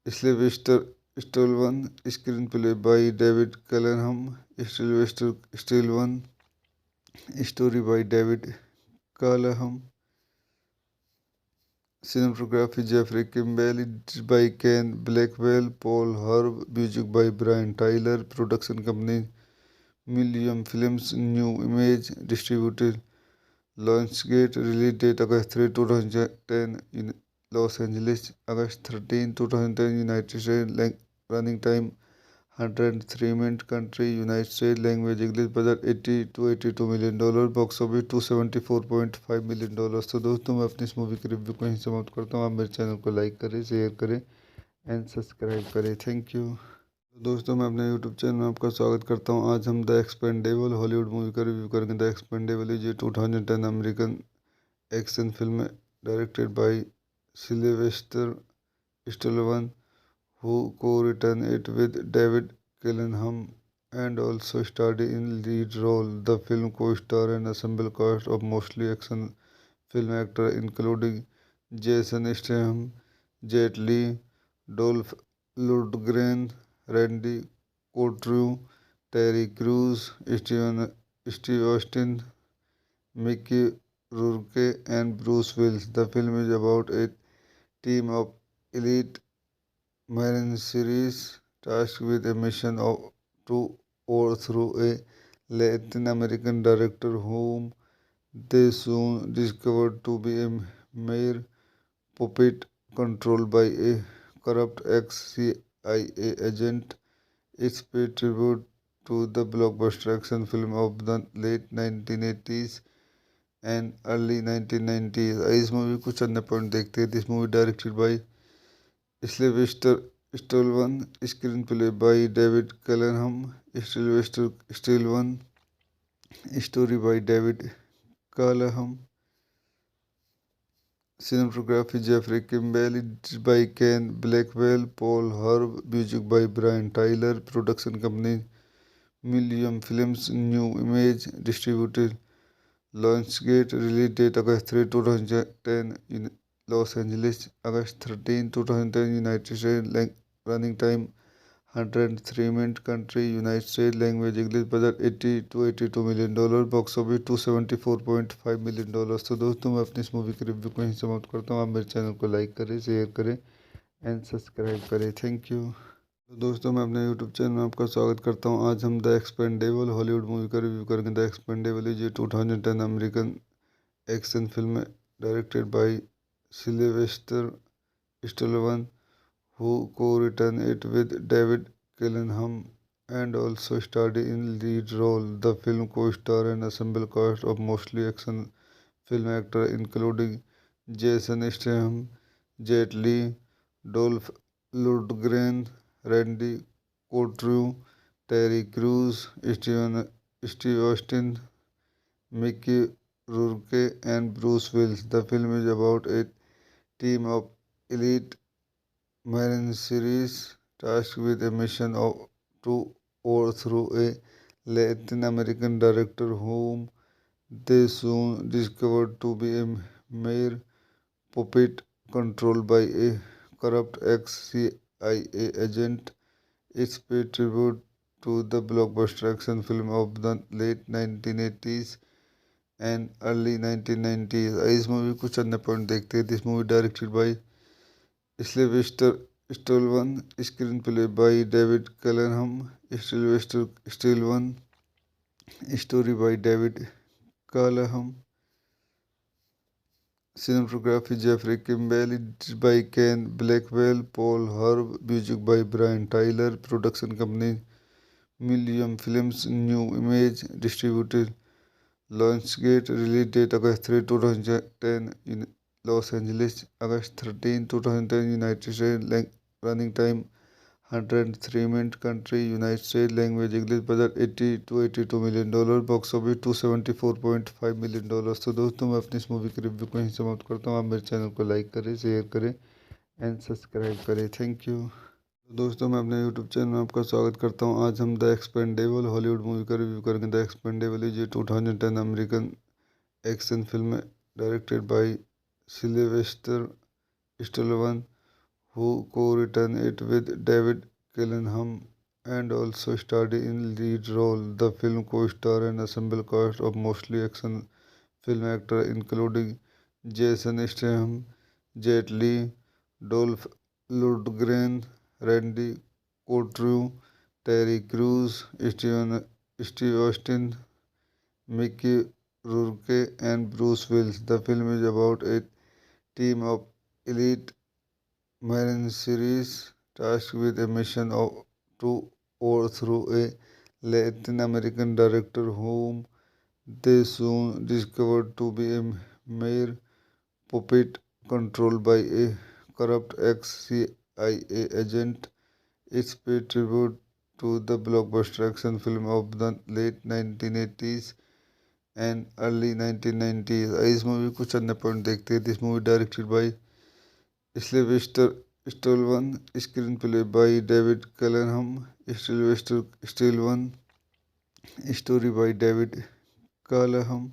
Sylvester Stallone, screenplay by David Callaham, Sylvester Stallone, story by David Callaham, cinematography Jeffrey Kimball, edited by Ken Blackwell, Paul Herb, music by Brian Tyler, production company Millennium Films, New Image, distributed Lionsgate, release date August 3, 2010 in Los Angeles, August 13, 2010 United States, running time 103 minutes, country United States, language English, budget 80 to 82 million dollar, box office 274.5 million dollar. तो दोस्तों मैं अपनी इस movie के review को यहीं समाप्त करता हूँ. आप मेरे चैनल को लाइक करें, शेयर करें एंड सब्सक्राइब करें. Thank you. दोस्तों मैं अपने यूट्यूब चैनल में आपका स्वागत करता हूं. आज हम द एक्सपेंडेबल हॉलीवुड मूवी का रिव्यू करेंगे. द एक्सपेंडेबल इज ये 2010 अमेरिकन एक्शन फिल्म है directed by Sylvester Stallone who co-written it with David Gillenham and also starred in lead role. The film co-star an ensemble cast of mostly action film actors including Jason Statham, Jet Li, Dolph Lundgren, Randy Couture, Terry Crews, Steve Austin, Mickey Rourke, and Bruce Willis. The film is about a team of elite mercenaries tasked with a mission to overthrow a Latin American director whom they soon discovered to be a mere puppet controlled by a corrupt ex-CIA agent. It's paid tribute to the blockbuster action film of the late 1980s and early 1990s. इस movie कुछ अन्य point देखते हैं. This movie directed by Sylvester Stallone, screenplay by David Callaham, Sylvester Stallone, story by David Callaham, cinematography Jeffrey Kimball, edited by Ken Blackwell, Paul Herb, music by Brian Tyler, production company Millennium Films, New Image, distributed Lionsgate, release date August 3, 2010 in Los Angeles, August 13, 2010 United States, running time 103 minutes, country United States, language English, budget 80 to 82 million dollar, box office 274.5 million dollar. तो दोस्तों मैं अपनी इस movie के review को यहीं समाप्त करता हूँ. आप मेरे चैनल को लाइक करें, शेयर करें एंड सब्सक्राइब करें. Thank you. तो दोस्तों मैं अपने यूट्यूब चैनल में आपका स्वागत करता हूं. आज हम द एक्सपेंडेबल हॉलीवुड मूवी का रिव्यू करेंगे. द एक्सपेंडेबल इज ये 2010 अमेरिकन एक्शन फिल्म है directed by Sylvester Stallone who co-written it with David Gillenham and also starred in lead role. The film co-star an ensemble cast of mostly action film actors including Jason Statham, Jet Li, Dolph Lundgren, Randy Couture, Terry Crews, Steve Austin, Mickey Rourke, and Bruce Willis. The film is about a team of elite mercenaries tasked with a mission to overthrow a Latin American director whom they soon discovered to be a mere puppet controlled by a corrupt ex-CIA agent. It's paid tribute to the blockbuster action film of the late 1980s and early 1990s. इस movie कुछ अन्य point देखते हैं. This movie directed by Sylvester Stallone, screenplay by David Callaham, Sylvester Stallone, story by David Callaham, Cinematography Jeffrey Kimball, edited by Ken Blackwell, Paul Herb, music by Brian Tyler, production company Millennium Films, New Image, distributed Lionsgate, release date August 3, 2010 in Los Angeles, August 13, 2010 United States, running time 103 minutes, country United States, language English, budget 80 to $82 million, box office $274.5 million। तो दोस्तों मैं अपनी इस movie के review को यहीं समाप्त करता हूँ। आप मेरे चैनल को लाइक करें, शेयर करें एंड सब्सक्राइब करें। Thank you. दोस्तों मैं अपने यूट्यूब चैनल में आपका स्वागत करता हूं। आज हम द एक्सपेंडेबल हॉलीवुड मूवी का रिव्यू करेंगे। द एक्सपेंडेबल इज ये 2010 अमेरिकन एक्शन फिल्म है, directed by Sylvester Stallone, who co-written it with David Gillenham and also starred in lead role. The film co-star an ensemble cast of mostly action film actors including Jason Statham, Jet Li, Dolph Lundgren, Randy Couture, Terry Crews, Steve Austin, Mickey Rourke, and Bruce Willis. The film is about a team of elite mercenaries tasked with a mission to overthrow a Latin American director whom they soon discovered to be a mere puppet controlled by a corrupt ex-CIA agent. It's paid tribute to the blockbuster action film of the late 1980s and early 1990s। इस movie कुछ अन्य point देखते हैं। This movie directed by Sylvester Stallone, screenplay by David Callaham, Sylvester Stallone, story by David Callaham,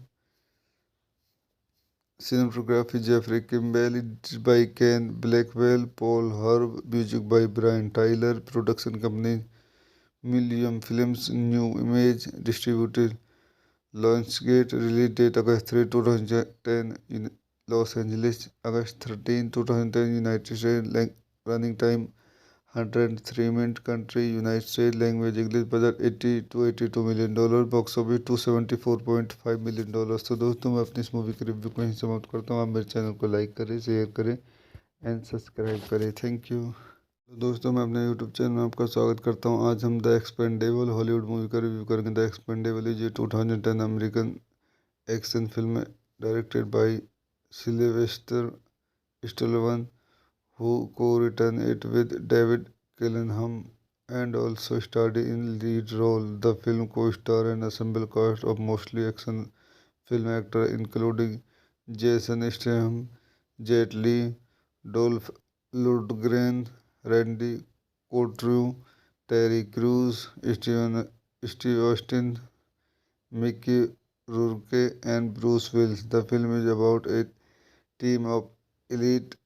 cinematography Jeffrey Kimball, edited by Ken Blackwell, Paul Herb, music by Brian Tyler, production company Millennium Films, New Image, distributed Lionsgate, release date August 3, 2010 in Los Angeles, August 13, 2010 United States, running time 103 minutes, country United States, language English, budget 80 to $82 million, box office $274.5 million। तो दोस्तों मैं अपनी इस movie के review को यहीं समाप्त करता हूँ। आप मेरे चैनल को लाइक करें, शेयर करें एंड सब्सक्राइब करें। Thank you. तो दोस्तों मैं अपने यूट्यूब चैनल में आपका स्वागत करता हूं। आज हम द एक्सपेंडेबल हॉलीवुड मूवी का रिव्यू करेंगे। द एक्सपेंडेबल इज ये 2010 अमेरिकन एक्शन फिल्म है, directed by Sylvester Stallone, who co-written it with David Gillenham and also starred in lead role. The film co-star an ensemble cast of mostly action film actors including Jason Statham, Jet Li, Dolph Lundgren, Randy Couture, Terry Crews, Steve Austin, Mickey Rourke, and Bruce Willis. The film is about a team of elite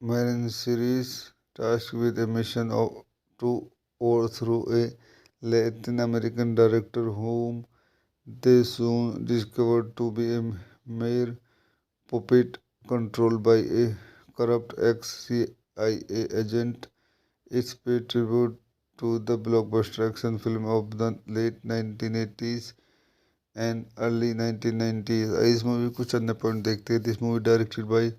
mercenaries tasked with a mission to overthrow a Latin American director whom they soon discovered to be a mere puppet controlled by a corrupt ex-CIA agent. It's paid tribute to the blockbuster action film of the late 1980s and early 1990s। इस movie कुछ अन्य point देखते हैं। This movie directed by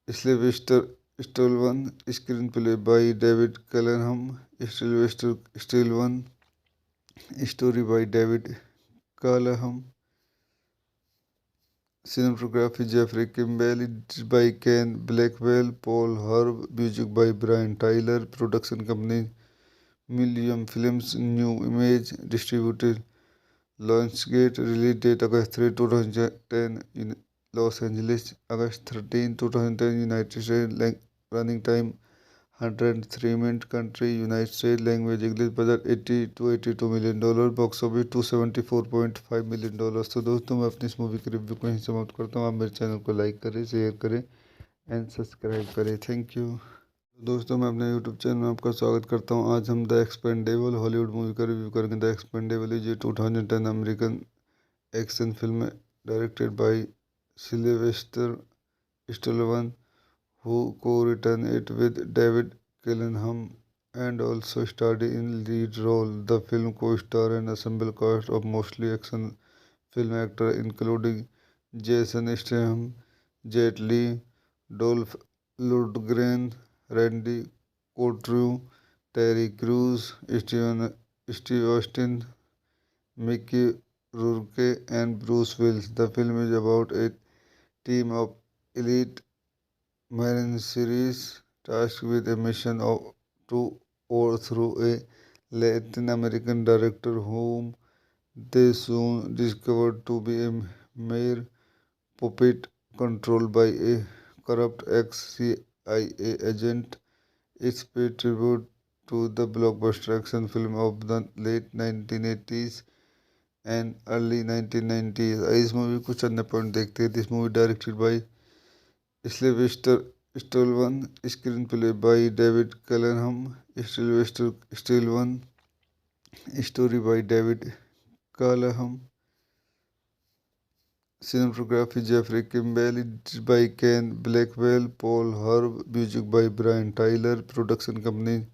Sylvester Stallone, screenplay by David Callaham, Sylvester Stallone, story by David Callaham, cinematography Jeffrey Kimball, edited by Ken Blackwell, Paul Herb, music by Brian Tyler, production company Millennium Films, New Image, distributed Lionsgate, release date August 3, 2010 in Los Angeles, August 13, 2010 United States, running time 103 minutes, country United States, language English, budget 80 to $82 million, box office $274.5 million। तो दोस्तों मैं अपनी इस movie के review को यहीं समाप्त करता हूँ। आप मेरे चैनल को लाइक करें, शेयर करें एंड सब्सक्राइब करें। Thank you. दोस्तों मैं अपने यूट्यूब चैनल में आपका स्वागत करता हूं। आज हम द एक्सपेंडेबल हॉलीवुड मूवी का रिव्यू करेंगे। द एक्सपेंडेबल इज ये 2010 अमेरिकन एक्शन फिल्म है, directed by Sylvester Stallone, who co-written it with David Gillenham and also starred in lead role. The film co-star an ensemble cast of mostly action film actors including Jason Statham, Jet Li, Dolph Lundgren, Randy Couture, Terry Crews, Steve Austin, Mickey Rourke, and Bruce Willis. The film is about a team of elite mercenaries tasked with a mission to overthrow a Latin American director whom they soon discovered to be a mere puppet controlled by a corrupt ex-CIA agent. It's paid tribute to the blockbuster action film of the late 1980s and early 1990s. इस movie कुछ अन्य point देखते हैं. This movie directed by Sylvester Stallone, screenplay by David Callaham, Sylvester Stallone, story by David Callaham, cinematography Jeffrey Kimball, by Ken Blackwell, Paul Herb, music by Brian Tyler, production company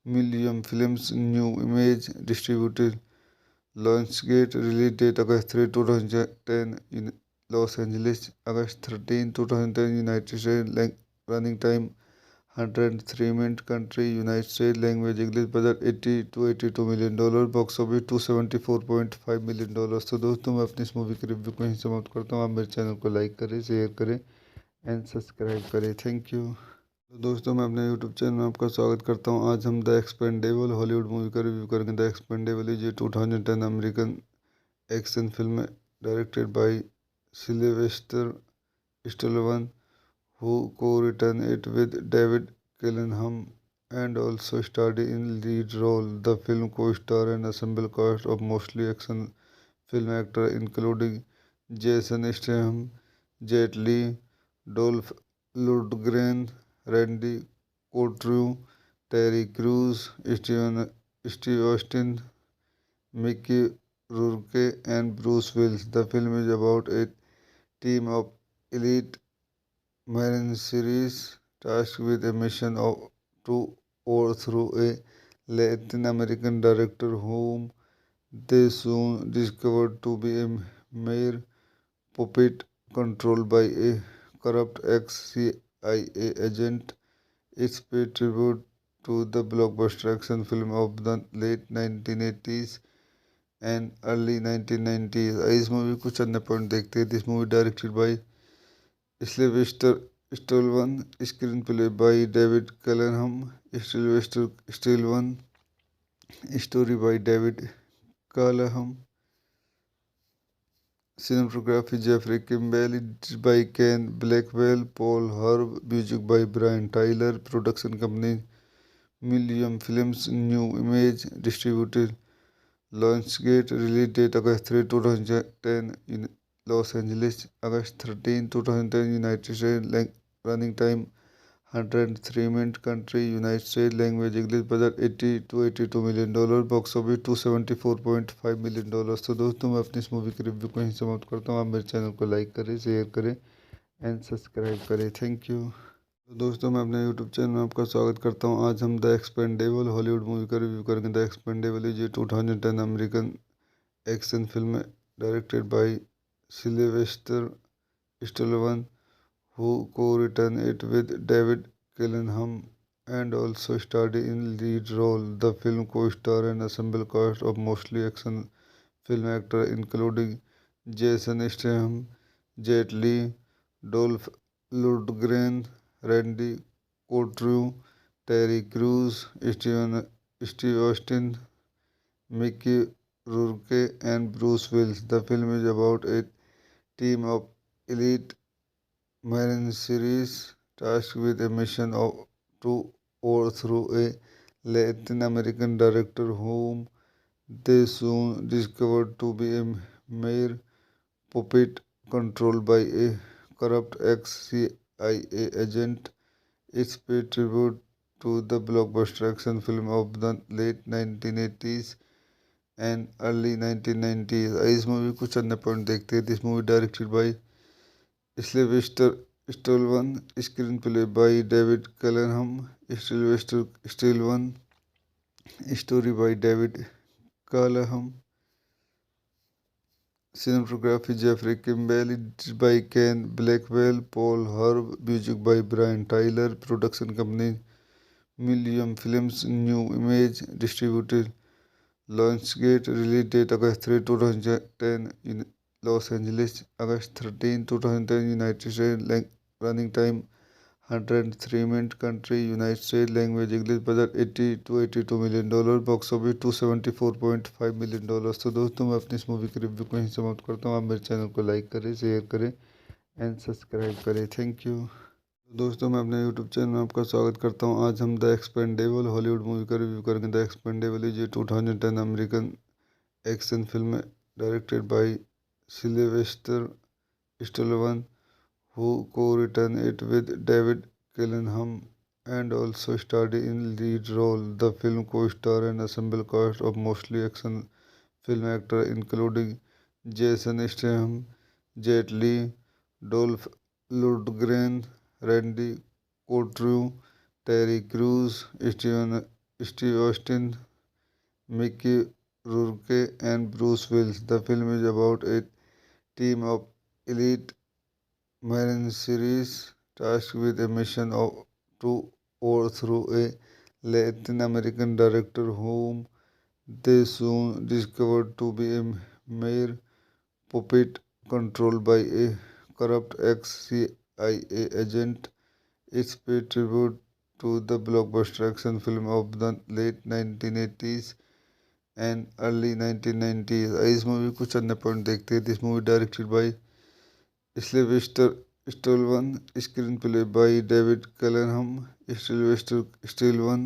Millennium Films, New Image, distributed Lionsgate, release date August 3, 2010 in Los Angeles, August 13, 2010 United States, running time 103 minutes, country United States, language English, budget 80 to $82 million, box office $274.5 million. तो दोस्तों मैं अपनी इस movie के review को यहीं समाप्त करता हूँ. आप मेरे चैनल को लाइक करें, शेयर करें एंड सब्सक्राइब करें. Thank you. तो दोस्तों मैं अपने यूट्यूब चैनल में आपका स्वागत करता हूं. आज हम द एक्सपेंडेबल हॉलीवुड मूवी का रिव्यू करेंगे. द एक्सपेंडेबल इज ये 2010 American action film directed by Sylvester Stallone who co-written it with David Gillenham and also starred in lead role. The film co-star an ensemble cast of mostly action film actors including Jason Statham, Jet Li, Dolph Lundgren, Randy Couture, Terry Crews, Steve Austin, Mickey Rourke, and Bruce Willis. The film is about a team of elite mercenaries tasked with a mission to overthrow a Latin American director whom they soon discovered to be a mere puppet controlled by a corrupt ex-CIA agent. It's paid tribute to the blockbuster action film of the late 1980s and early 1990s. इस movie कुछ अन्य point देखते हैं. This movie directed by Sylvester Stallone, screenplay by David Callaham, Sylvester Stallone, story by David Callaham, cinematography Jeffrey Kimball, by Ken Blackwell, Paul Herb, music by Brian Tyler, production company Millennium Films, New Image, distributed Lionsgate, release date August 3, 2010 in Los Angeles, August 13, 2010 United States, running time 103 minutes, country United States, language English, budget 80 to $82 million, box office $274.5 million. तो दोस्तों मैं अपनी इस movie के review को यहीं समाप्त करता हूँ. आप मेरे चैनल को लाइक करें, शेयर करें एंड सब्सक्राइब करें. Thank you. तो दोस्तों मैं अपने यूट्यूब चैनल में आपका स्वागत करता हूं. आज हम द एक्सपेंडेबल हॉलीवुड मूवी का रिव्यू करेंगे. द एक्सपेंडेबल इज ये 2010 American action film directed by Sylvester Stallone who co-written it with David Gillenham and also starred in lead role. The film co-star an ensemble cast of mostly action film actors including Jason Statham, Jet Li, Dolph Lundgren, Randy Couture, Terry Crews, Steve Austin, Mickey Rourke, and Bruce Willis. The film is about a team of elite mercenaries tasked with a mission to overthrow a Latin American director whom they soon discovered to be a mere puppet controlled by a corrupt ex-CIA agent. It's paid tribute to the blockbuster action film of the late 1980s and early 1990s. इस movie कुछ अन्य point देखते हैं. This movie directed by Sylvester Stallone, screenplay by David Callaham, Sylvester Stallone, story by David Callaham, Cinematography Jeffrey Kimball, edited by Ken Blackwell, Paul Herb, music by Brian Tyler, production company Millennium Films, New Image, distributed Lionsgate, release date August 3, 2010 in Los Angeles, August 13, 2010 United States, running time 103 minutes, country United States, language English, budget 80 to 82 million dollar, box office 274.5 million dollar. तो दोस्तों मैं अपनी इस movie के review को ही समाप्त करता हूँ। आप मेरे चैनल को लाइक करें, शेयर करें एंड सब्सक्राइब करें। Thank you. दोस्तों मैं अपने यूट्यूब चैनल में आपका स्वागत करता हूं। आज हम द एक्सपेंडेबल हॉलीवुड मूवी का रिव्यू करेंगे। The Expendable is a 2010 American action film directed by Sylvester Stallone, who co-written it with David Gillenham and also starred in lead role. The film co-star an ensemble cast of mostly action film actors including Jason Statham, Jet Li, Dolph Lundgren, Randy Couture, Terry Crews, Steve Austin, Mickey Rourke, and Bruce Willis. The film is about a team of elite mercenaries tasked with a mission to overthrow a Latin American director whom they soon discovered to be a mere puppet controlled by a corrupt ex-CIA agent. It's paid tribute to the blockbuster action film of the late 1980s and early 1990s. इस movie कुछ अन्य point देखते हैं। This movie directed by Sylvester Stallone, screenplay by David Callaham, Sylvester Stallone,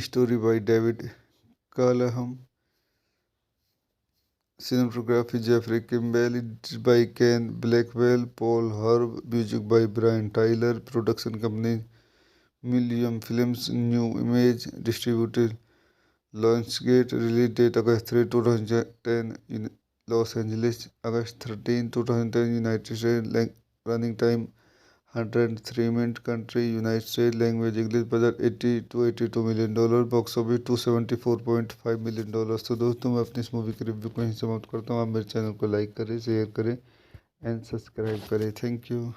story by David Callaham, cinematography Jeffrey Kimball, edited by Ken Blackwell, Paul Herb, music by Brian Tyler, production company Millennium Films, New Image, distributed Lionsgate, release date August 3, 2010 in Los Angeles, August 13, 2010 United States, running time 103 minutes, country United States, language English, budget 80 to 82 million dollar, box office 274.5 million dollar. तो दोस्तों मैं अपनी इस movie के review को ही समाप्त करता हूँ। आप मेरे चैनल को लाइक करें, शेयर करें एंड सब्सक्राइब करें। Thank you.